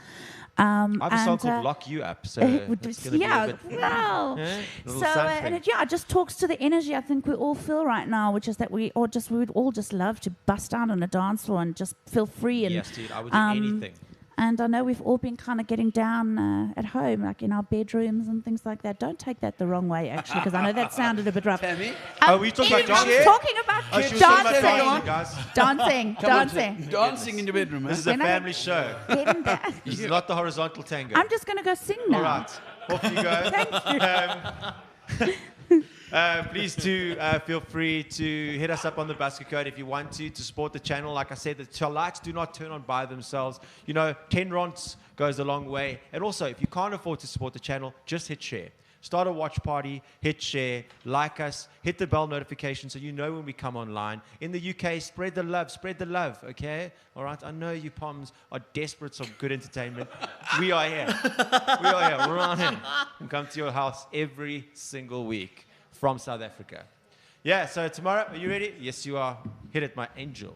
I have a song and, called Lock You Up, so it would it's just- going to yeah, be a bit... wow. Yeah, little So something. it just talks to the energy I think we all feel right now, which is that we would all just love to bust out on a dance floor and just feel free. And Yes, dude, I would do anything. And I know we've all been kind of getting down at home, like in our bedrooms and things like that. Don't take that the wrong way, actually, because I know that sounded a bit rough. Tammy? Oh, were you talking about Eve, I'm dancing? talking about Oh, she was talking about dancing. dancing, guys. Dancing, Come on, dancing. dancing in your bedroom, This huh? is a When I- family show. Getting back. This is not the horizontal tango. I'm just going to go sing now. All right, off you go. Please do feel free to hit us up on the basket code if you want to support the channel. Like I said, the lights do not turn on by themselves. 10 ronds goes a long way. And also, if you can't afford to support the channel, just hit share. Start a watch party, hit share, like us, hit the bell notification so you know when we come online. In the UK, spread the love, okay? All right, I know you Poms are desperate for good entertainment. We are here. We're on here. We come to your house every single week from South Africa. Yeah, so Tamara, are you ready? Yes, you are. Hit it, my angel.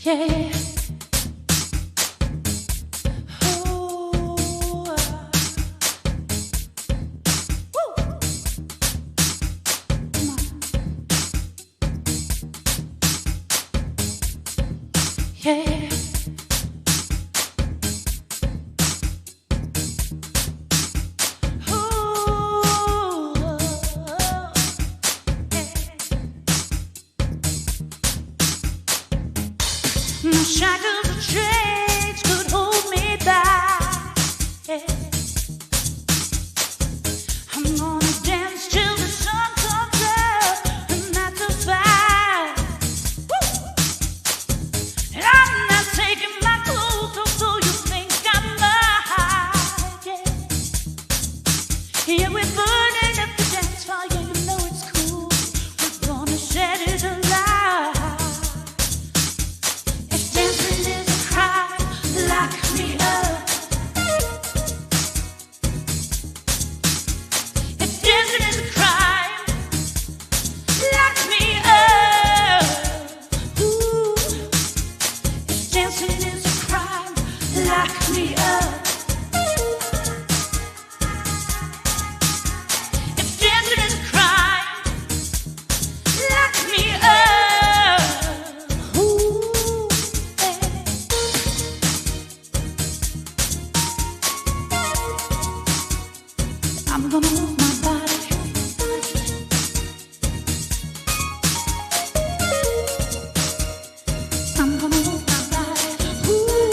Yeah. Yeah. No shackles or chains could hold me back. Yeah. I'm gonna dance till the sun comes up, and that's a fact. Woo! And I'm not taking my clothes off, so you think I'm mine. Yeah, we're burning up the dance fire, you know it's cool. We're gonna set it alight. If dancing is a crime, lock me up. If dancing is a crime, lock me up. Ooh. If dancing is a crime, lock me up. If dancing is a crime, lock me up. Ooh, I'm gonna move my body. I'm gonna move my body. Ooh,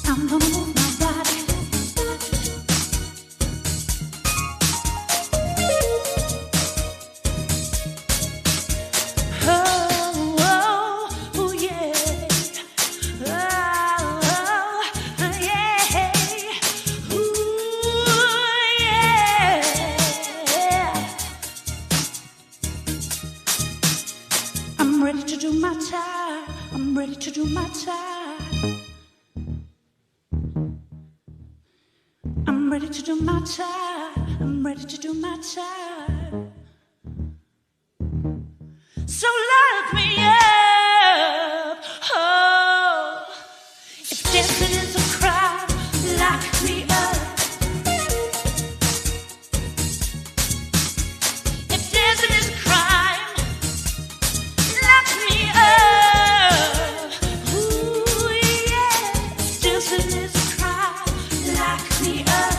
I'm gonna move my body. Oh. I'm ready to do my time. I'm ready to do my time. I'm ready to do my time. I'm ready to do my time. So lock me up. Oh, if dancing is a crime, lock me up. If dancing is a crime, lock me up. Ooh, yeah. If dancing is a crime, lock me up.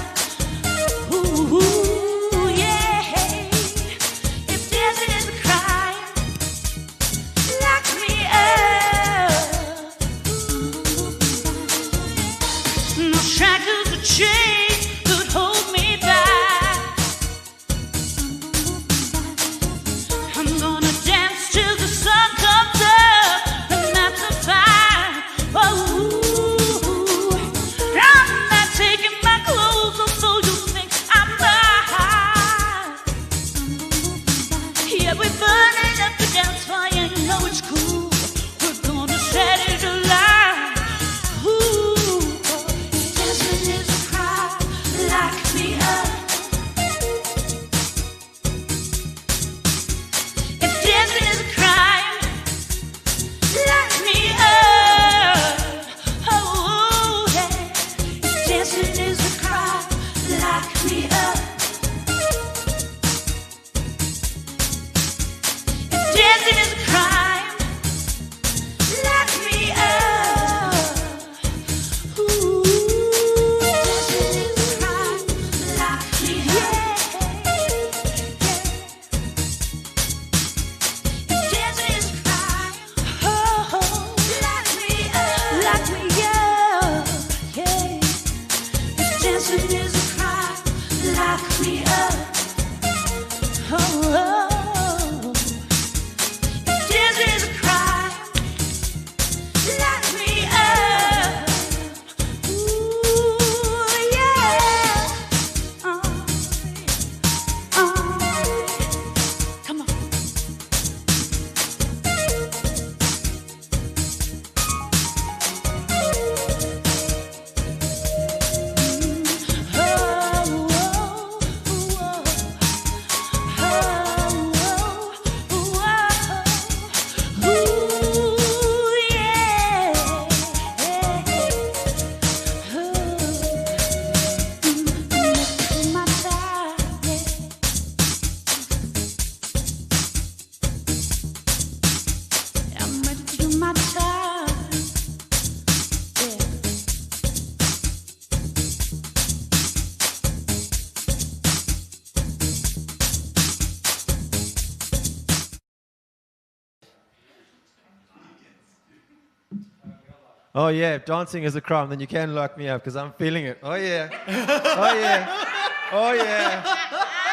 Ooh, yeah. If dancing is a crime, lock me up. No shackles or chains could hold me back. I'm gonna dance till the sun comes up, and that's a fact. Oh, I'm not taking my clothes off, so you think I'm mine. Yeah, we're burning up the dance fire, and you know it's cool. We're gonna set it alight. Ooh, if dancing is a crime, lock me up. If dancing is a crime, lock me up. Oh, yeah. If dancing is a crime, lock me up. If dancing is a crime, lock me up. Ooh, if dancing is a crime, lock me up. If dancing is a crime, oh, lock me up. Lock me up. Yeah. If dancing is a crime, lock me up. Oh, if dancing is a crime, lock me up. Ooh, yeah. Come on. I'm ready to do my time. Yeah. Oh yeah, dancing is a crime, then you can lock me up because I'm feeling it. Oh yeah. Oh yeah. Oh yeah.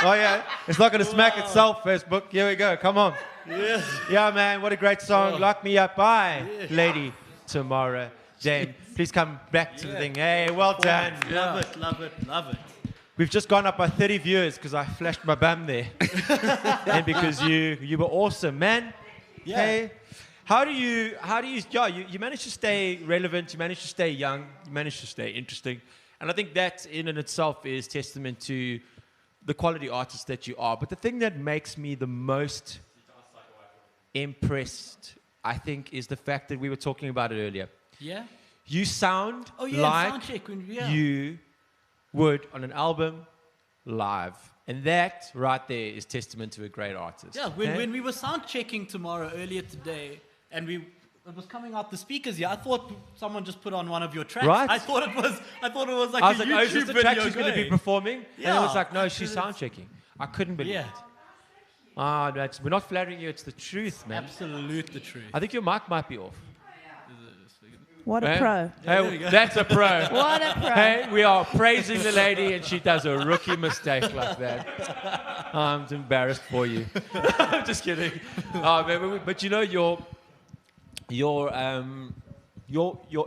Oh yeah. It's not gonna smack itself, Facebook. Here we go. Come on. Yes. Yeah, man, what a great song. Lock Me Up by Lady Tamara. Jane, please come back to the thing. Hey, well done. Love it, love it, love it. We've just gone up by 30 viewers because I flashed my bum there. And because you were awesome, man. Yeah. Hey, how do you, yeah, you managed to stay relevant, you managed to stay young, you managed to stay interesting. And I think that in and itself is testament to the quality artist that you are. But the thing that makes me the most impressed, I think, is the fact that we were talking about it earlier. Yeah? You sound Oh, yeah, like sound check. Yeah. you would on an album live. And that right there is testament to a great artist. Yeah, Okay? when we were sound checking tomorrow earlier today, and it was coming out the speakers here, I thought someone just put on one of your tracks. Right. I thought it was like I was a like, YouTube oh, is this the video track she's going to be going. performing? And it was Yeah. like, no, she's sound checking. I couldn't believe Yeah, it. Ah, no, we're not flattering you, it's the truth, man. absolute the truth. I think your mic might be off. What a Eh? pro. Hey, that's a pro. What a pro. Hey, we are praising the lady and she does a rookie mistake like that. I'm embarrassed for you. I'm just kidding. But you know, your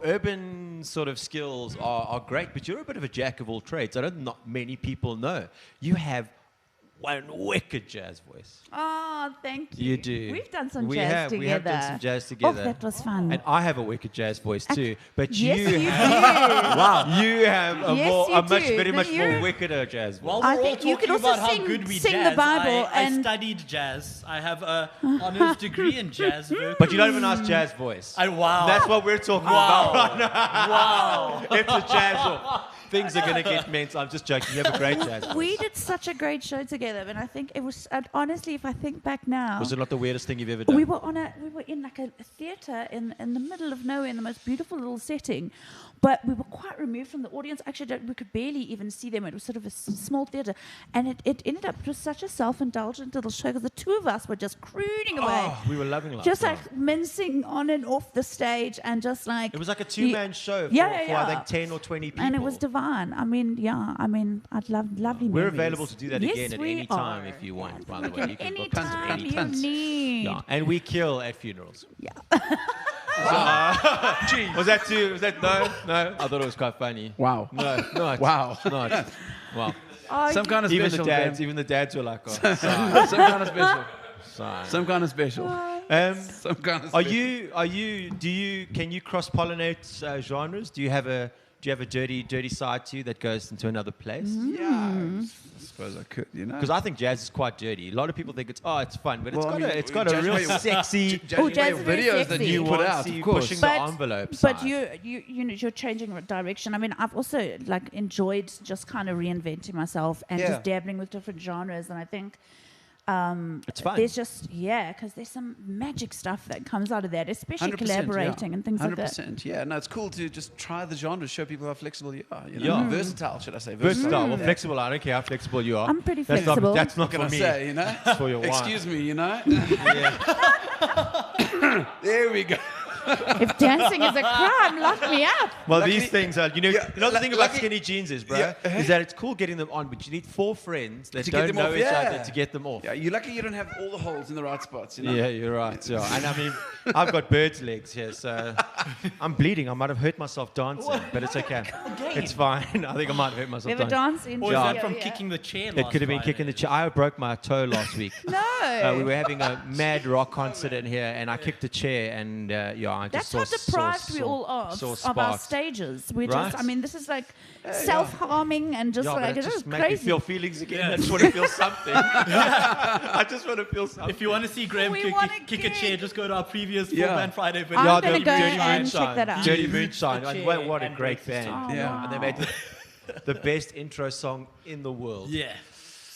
urban sort of skills are great, but you're a bit of a jack of all trades. Not many people know. You have one wicked jazz voice. Oh, thank you. You do. We've done some We jazz have. together. We have done some jazz together. Oh, that was fun. And I have a wicked jazz voice too. But yes, you you have, do. wow, you have a Yes, more, you a much, do. very But much more you're- wickeder jazz voice. While I we're all think you could talking also about sing- how good we sing the jazz, Bible I and- studied jazz. I have a honors degree in jazz. But you don't have a nice jazz voice. Wow. That's what we're talking about right now. Wow. It's a jazz voice. Things are going to get mental. I'm just joking. You have a great jazz voice. We did such a great show together, and I think it was honestly, if I think back now, Was it not the weirdest thing you've ever done? we were in like a theatre in the middle of nowhere in the most beautiful little setting, but we were quite removed from the audience. Actually, we could barely even see them. It was sort of a small theatre, and it ended up just such a self-indulgent little show because the two of us were just crooning away, Oh, we were loving life. just yeah. like mincing on and off the stage, and just like It was like a two-man show for, Yeah, for yeah. I think 10 or 20 people. and it was divine. I mean, I'd love lovely. We're memories. available to do that Yes, again at we any time are. if you want, by the way. You can book us at Anytime any you time. need. Yeah, and we kill at funerals. Yeah. Was that too? Was that no? I thought it was quite funny. Wow. No, not. Wow. Not. Wow. Oh, Some kind of Even special. even the dads were like, oh, Some kind of special. sorry. Some kind of special. Some kind of special. Can you cross-pollinate genres? Do you have a dirty side to you that goes into another place? Yeah, I suppose I could, you know. Because I think jazz is quite dirty. A lot of people think it's fun, but Well, I mean, it's got a judge real by your- sexy, Judging by jazz your is very videos that sexy. you put out, nuancy, of course. pushing the envelope But side. you're changing direction. I mean, I've also like enjoyed just kind of reinventing myself and Yeah. just dabbling with different genres. And I think It's fun. there's just because there's some magic stuff that comes out of that, especially 100%, collaborating and things like that. 100%, yeah. No, it's cool to just try the genres, show people how flexible you are. You know? Yeah. Versatile, should I say? Versatile, well, flexible. I don't care how flexible you are. I'm pretty That's flexible. That's not What can for I me. say, you know? It's for your wife. Excuse me, you know? Yeah. There we go. If dancing is a crime, lock me up. Well, Luckily- these things are, Yeah, the thing about lucky- skinny jeans is, bro, Yeah. is that it's cool getting them on, but you need 4 friends that To get don't them know off, each yeah. other to get them off. Yeah, you're lucky you don't have all the holes in the right spots, you know? Yeah, you're right. Yeah. And I mean, I've got bird's legs here, so I'm bleeding. I might have hurt myself dancing, but it's okay. It's fine. I think I might have hurt myself Never dancing. dance in. Or is Yeah. that from kicking the chair It could have been kicking the chair. I broke my toe last week. No. We were having a mad rock concert in here, and I kicked a chair, and I just That's saw, how deprived we all are saw of our sparks. stages. We're Right? just, I mean, this is like self-harming and just Yeah, but like, it it's just just makes me crazy. feel feelings again. I just want to feel something. I just want to feel something. If you want to see Graham We kick, wanna kick a gig. chair, just go to our previous Yeah. Full Band Friday video. I'm Yeah, gonna the go Dirty and Moonshine. check that out. Dirty Huge Moonshine. chair And what a and great breakfast. band. Oh, Yeah. wow. And they made the best intro song in the world. Yeah.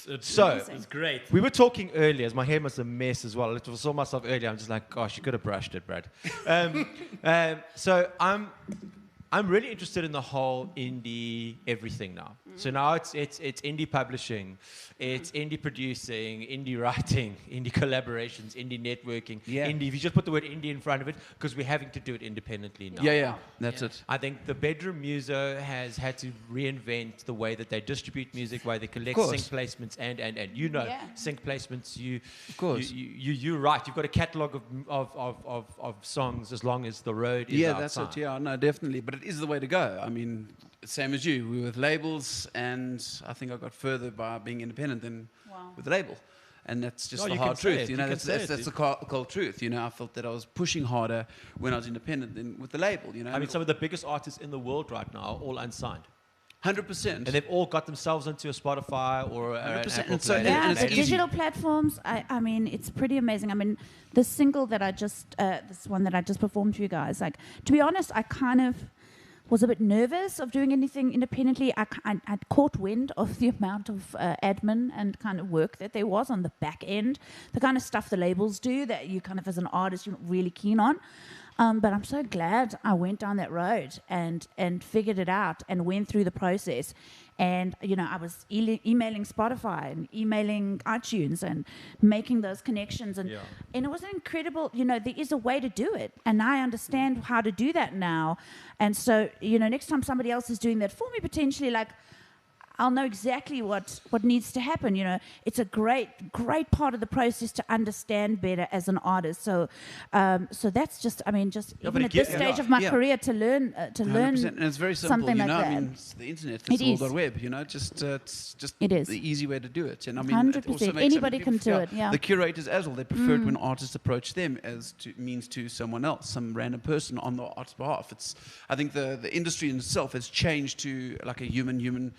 It's So- it's great. We were talking earlier, as my hair was a mess as well. I saw myself earlier. I'm just like, gosh, you could have brushed it, Brad. So I'm really interested in the whole indie everything now. So now it's indie publishing, it's indie producing, indie writing, indie collaborations, indie networking, Yeah. indie. If you just put the word indie in front of it, because we're having to do it independently now. Yeah, that's it. I think the bedroom muso has had to reinvent the way that they distribute music, why they collect Of sync course. placements, and Yeah. sync placements. Of course. You're right. You've got a catalog of songs as long as the road is Yeah, outside. that's it. Yeah, no, definitely. But it is the way to go. I mean, same as you. We were with labels, and I think I got further by being independent than Wow. with the label. And that's just Oh, the you hard can say truth. it. You You know, can that's, say that's, it, that's the dude. cold truth. You know, I felt that I was pushing harder when I was independent than with the label. You know, I mean, some of the biggest artists in the world right now are all unsigned, 100%. and they've all got themselves onto a Spotify or an 100%. Apple And so- Play. and Yeah, it's the easy. digital platforms. I mean, it's pretty amazing. I mean, the single that I just, this one that I just performed for you guys. Like, to be honest, I kind of was a bit nervous of doing anything independently. I'd caught wind of the amount of admin and kind of work that there was on the back end, the kind of stuff the labels do that you kind of, as an artist, you're not really keen on. But I'm so glad I went down that road and figured it out and went through the process. And, you know, I was emailing Spotify and emailing iTunes and making those connections. And it was an incredible, you know, there is a way to do it. And I understand how to do that now. And so, you know, next time somebody else is doing that for me, potentially, like, I'll know exactly what needs to happen. You know, it's a great part of the process to understand better as an artist. So that's just, I mean, just even at this stage of my career to learn 100%. And it's very simple, something you like know. that. I mean, it's the internet, it's the World Wide Web, you know. It's just the easy way to do it. And I mean, 100%. Anybody can do it. Yeah. The curators as well. They prefer it when artists approach them as means to someone else, some random person on the artist's behalf. I think the industry in itself has changed to like a human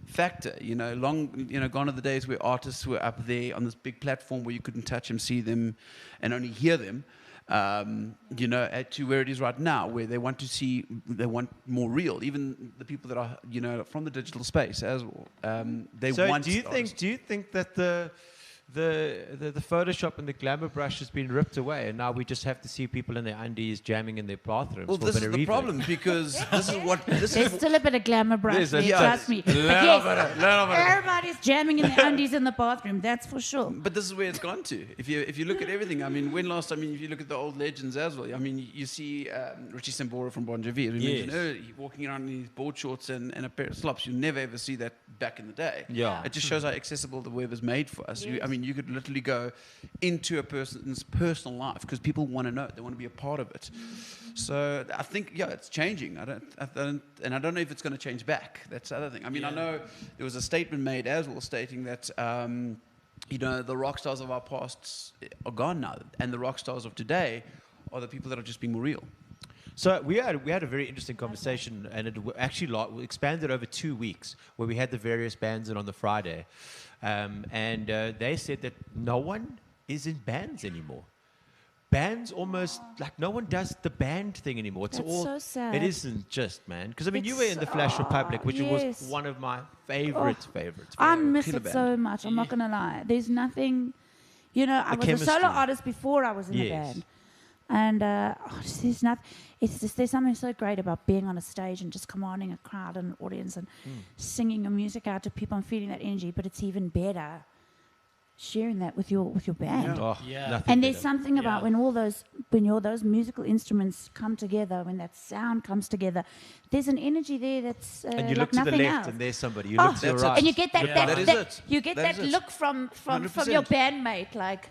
factor. You know, gone are the days where artists were up there on this big platform where you couldn't touch them, see them, and only hear them. You know, to where it is right now, where they want more real. Even the people that are, you know, from the digital space as well. Do you think that the Photoshop and the glamour brush has been ripped away, and now we just have to see people in their undies jamming in their bathrooms? Well, this is the problem, because There's still a bit of glamour brush there, trust me. But yes, everybody's jamming in their undies in the bathroom, that's for sure. But this is where it's gone to. If you look at everything, I mean, if you look at the old legends as well, I mean, you see Richie Sambora from Bon Jovi, we mentioned earlier, walking around in his board shorts and a pair of slops. You never ever see that back in the day. Yeah. It just shows how accessible the web is made for us. I mean, you could literally go into a person's personal life because people want to know. They want to be a part of it. So I think, it's changing. I don't know if it's going to change back. That's the other thing. I mean, I know there was a statement made as well stating that, you know, the rock stars of our past are gone now, and the rock stars of today are the people that are just being more real. So we had a very interesting conversation, and it actually expanded over 2 weeks, where we had the various bands in on the Friday, and they said that no one is in bands anymore. Bands almost like no one does the band thing anymore. It's That's all so sad. It isn't just, man, because I mean you were in the Flash Republic, which was one of my favorites. I miss it so much. I'm not gonna lie. There's nothing, you know. I was a solo artist before I was in a band. And there's nothing. It's just there's something so great about being on a stage and just commanding a crowd and an audience and singing your music out to people and feeling that energy. But it's even better sharing that with your band. And there's something about when all those musical instruments come together, when that sound comes together, there's an energy there that's and you like look to the nothing left else. and there's somebody. You look to the right, and you get that you get that look from your bandmate, like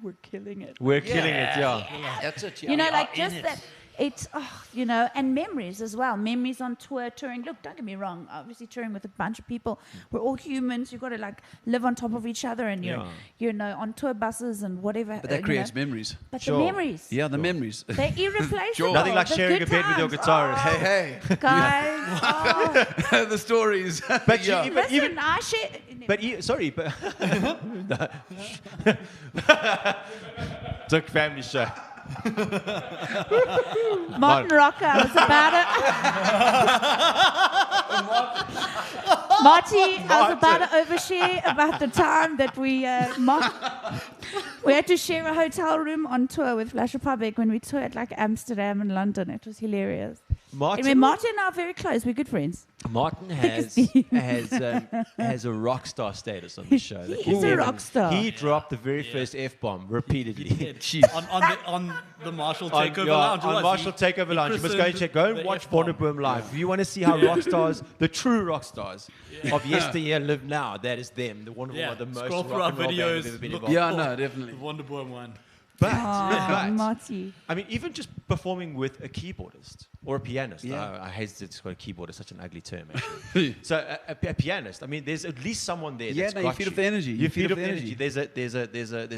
we're killing it. We're killing it, That's it. You know, like just that. It's, you know, and memories as well. Memories on tour, touring. Look, don't get me wrong. Obviously, touring with a bunch of people. We're all humans. You've got to, like, live on top of each other. And you're know, on tour buses and whatever. But that creates memories. But the memories. Yeah, the memories. They're irreplaceable. Nothing like sharing a bed with your guitarist. Hey. Guys. The stories. But Listen, I share... It's a family show. Martin Rocker, I was about to... Marty, I was about to overshare about the time that we had to share a hotel room on tour with Flash Republic when we toured like Amsterdam and London. It was hilarious. Martin and I are very close. We're good friends. Martin has a rock star status on the show. He's a rock star. He dropped the very first F-bomb repeatedly. on the Marshall Takeover Lounge. On Marshall Takeover Lounge. You must go and watch Bonneboom live. If you want to see how rock stars, the true rock stars of yesteryear live now, that is them. The one of the most scroll through rock our and roll videos. bands ever been involved. Yeah, no, definitely. The Wonderboom one. But Marty. I mean, even just performing with a keyboardist or a pianist. I hesitate to call a keyboardist, such an ugly term, actually. So a pianist. I mean, there's at least someone there. Yeah, that's you feed off the energy. You feed off the energy. There's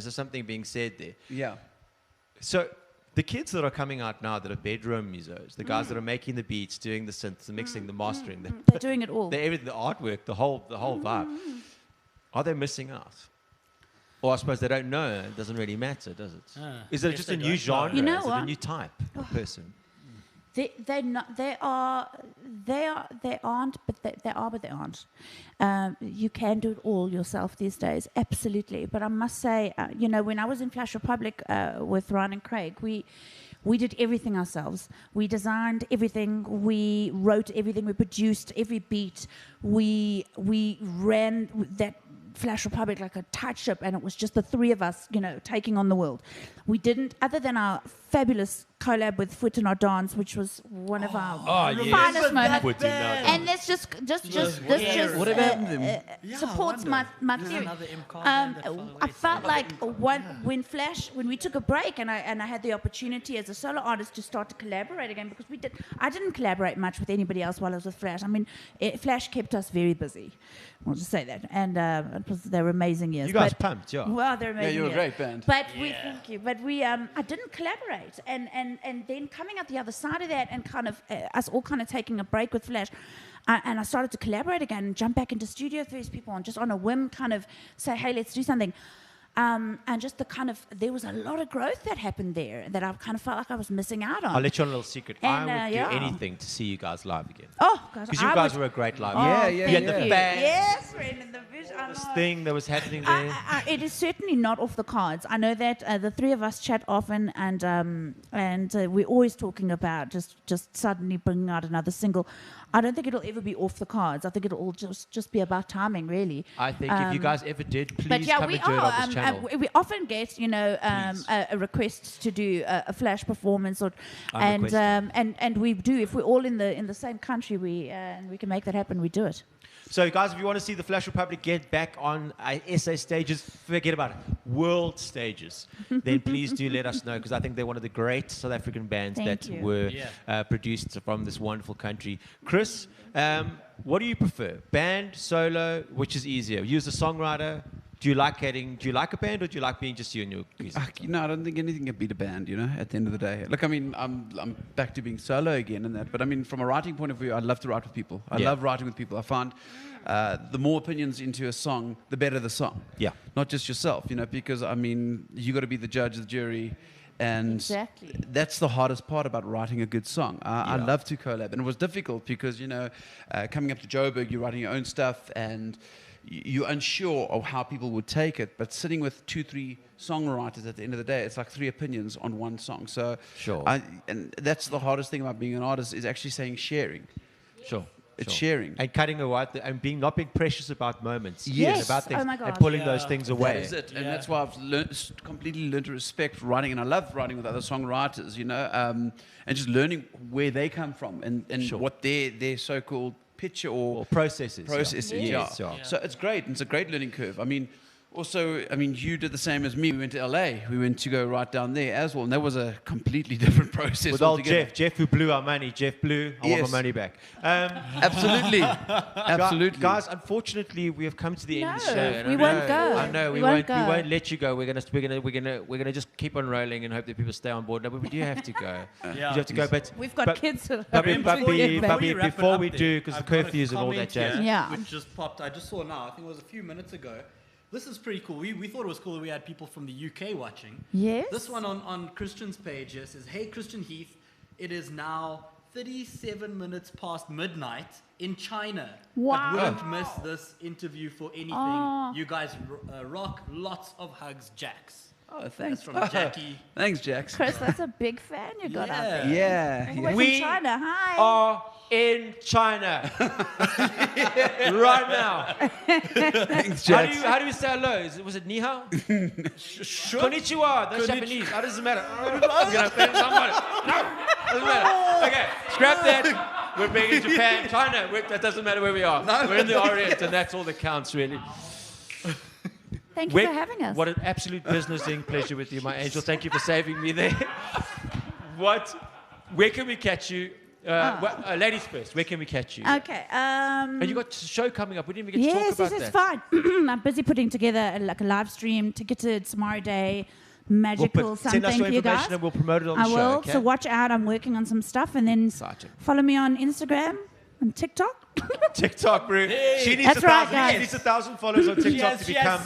a something being said there. Yeah. So the kids that are coming out now that are bedroom musos, the guys that are making the beats, doing the synths, the mixing, the mastering, They're doing it all. everything, the artwork, the whole vibe. Are they missing out? Or I suppose they don't know. It doesn't really matter, does it? Is it just a new genre? You know Is it what? a new type of person? They aren't, but they aren't. You can do it all yourself these days, absolutely. But I must say, you know, when I was in Flash Republic with Ryan and Craig, we did everything ourselves. We designed everything. We wrote everything. We produced every beat. We ran that Flash Republic like a tight ship, and it was just the three of us, you know, taking on the world. We didn't, other than our fabulous collab with Foot in Our Dance, which was one of our yes. finest moments. Foot in Our Dance. And this just Whatever happened to them? supports my theory. Another MCAR band that fell away. I felt like when we took a break and I had the opportunity as a solo artist to start to collaborate again, because I didn't collaborate much with anybody else while I was with Flash. I mean, Flash kept us very busy. I'll just say that. And they were amazing years. You guys pumped, yeah. Well, they're amazing. you're a years. great band. But thank you. But I didn't collaborate, and then coming out the other side of that, and kind of us all kind of taking a break with Flash, and I started to collaborate again and jump back into studio with these people, and just on a whim, kind of say, hey, let's do something. And just there was a lot of growth that happened there that I kind of felt like I was missing out on. I'll let you on a little secret. And, I would yeah. do anything to see you guys live again. Oh, gosh. Because you guys were a great live. Oh, You had the thank band. Yes, friend, and the vision. This thing that was happening there. It is certainly not off the cards. I know that the three of us chat often, and we're always talking about just suddenly bringing out another single. I don't think it'll ever be off the cards. I think it'll all just be about timing, really. I think if you guys ever did, please But yeah, come we and do it are. on this channel. We often get, a request to do a Flash performance, and we do. If we're all in the same country, and we can make that happen, we do it. So, guys, if you want to see the Flash Republic get back on SA stages, forget about it, world stages, then please do let us know, because I think they're one of the great South African bands Thank that you. were produced from this wonderful country. Chris, what do you prefer? Band, solo, which is easier? You as a songwriter, do you like a band, or do you like being just you and your music? I don't think anything can beat a band, at the end of the day. Look, I mean, I'm back to being solo again and that, but I mean, from a writing point of view, I love to write with people. I love writing with people. I find the more opinions into a song, the better the song. Yeah. Not just yourself, because, I mean, you got to be the judge, the jury, and Exactly. that's the hardest part about writing a good song. I love to collab, and it was difficult because, coming up to Joburg, you're writing your own stuff, and you're unsure of how people would take it, but sitting with 2-3 songwriters at the end of the day, it's like 3 opinions on one song. So, and that's the hardest thing about being an artist, is actually saying sharing. Sure. It's sharing. And cutting away, and not being precious about moments. Yes. About things, Oh my God. and pulling those things away. That is it. And that's why I've completely learned to respect writing, and I love writing with other songwriters, and just learning where they come from and what their so-called picture or processes. Yes. So it's great, and it's a great learning curve. I mean, you did the same as me. We went to LA. We went to go right down there as well, and that was a completely different process. With old altogether. Jeff who blew our money. Jeff blew. I want my money back. Absolutely, absolutely. Guys, unfortunately, we have come to the end of the show. And we I won't know- go. I know We we won't won't. We go. won't let you go. We're gonna just keep on rolling and hope that people stay on board. No, but we do have to go. You have to go. But We've got kids. before we do, because the curfews and all that jazz. Yeah. Which just popped. I just saw now. I think it was a few minutes ago. This is pretty cool. We thought it was cool that we had people from the UK watching. Yes. This one on Christian's page here says, "Hey, Christian Heath, it is now 37 minutes past midnight in China. Wow. But wouldn't miss this interview for anything. Oh. You guys rock. Lots of hugs, Jax." Oh, thanks. That's from Jackie. Thanks, Jax. Chris, that's a big fan you got out there. Yeah. We're We from China. Hi. are in China right now. Thanks, Jax. How do you say hello? Was it ni hao? Konnichiwa. That's Japanese. How does it matter? Doesn't matter. Okay, scrap that. We're big in Japan, China. That doesn't matter where we are. We're in the Orient, and that's all that counts, really. Thank you for having us. What an absolute business-ing pleasure with you, my angel. Thank you for saving me there. Where can we catch you? Ladies first, where can we catch you? Okay. And you got a show coming up. We didn't even get to talk about that. Yes, fine. I'm busy putting together a live stream, ticketed tomorrow day, magical Send us something your for you guys. information and we'll promote it on I the show. will. Okay? So watch out. I'm working on some stuff, and then Exciting. follow me on Instagram and TikTok. TikTok, bro. She needs That's right, guys. She needs 1,000 followers on TikTok to become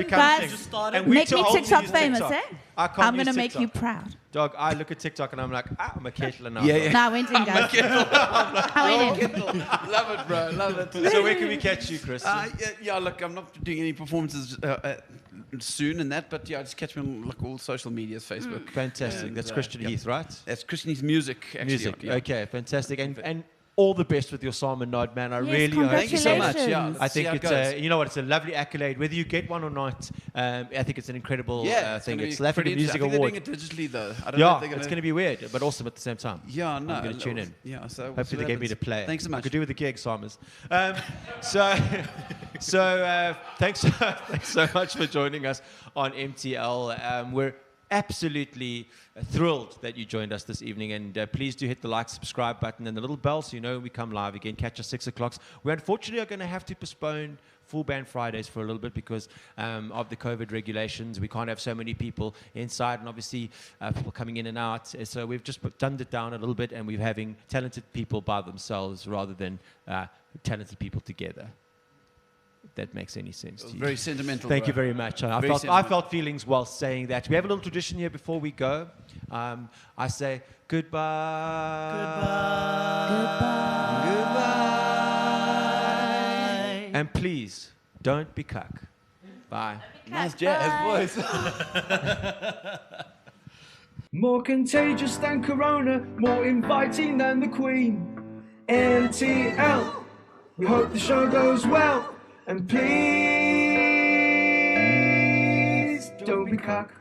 Guys, thing. Just started. And we're Make too me old to TikTok use famous, TikTok. eh? I can't I'm use going to make TikTok. you proud. Dog, I look at TikTok and I'm like, I'm a Kettler now. Yeah, yeah. No, I went in, guys. I went in. Love it, bro. Love it. So where can we catch you, Chris? Look, I'm not doing any performances soon and that, but just catch me on all social medias, Facebook. Fantastic. And, That's Christian Heath, right? That's Christian Heath music, actually. Music. Yeah. Okay, fantastic. And all the best with your Psalm and Nod, man. I Yes, really hope. Thank you so much. Yeah, Congratulations. I let's see think how it it's goes. you know what, it's a lovely accolade. Whether you get one or not, I think it's an incredible It's thing. gonna It's be the African pretty Music interesting. I Award. think they're doing it digitally though. I don't know if Yeah, they're it's going to be weird, but awesome at the same time. Yeah, no. I'm going to tune in. Yeah, so we'll see Hopefully they what get me to happens. play. Thanks so I much. could do with the gig, Simons. So thanks so much for joining us on MTL. We're absolutely thrilled that you joined us this evening, and please do hit the like, subscribe button and the little bell so you know when we come live again. Catch us 6 o'clock. We unfortunately are going to have to postpone Full Band Fridays for a little bit because of the COVID regulations. We can't have so many people inside, and obviously people coming in and out. So we've just dumbed it down a little bit, and we're having talented people by themselves rather than talented people together. If that makes any sense to you. Very sentimental. Thank bro. you very much. I Very felt sentimental. feelings while saying that. We have a little tradition here before we go. I say goodbye. Goodbye. And please don't be cuck. Bye. Nice jazz voice. More contagious than Corona, more inviting than the Queen. MTL, we hope the show goes well. And please don't be cock.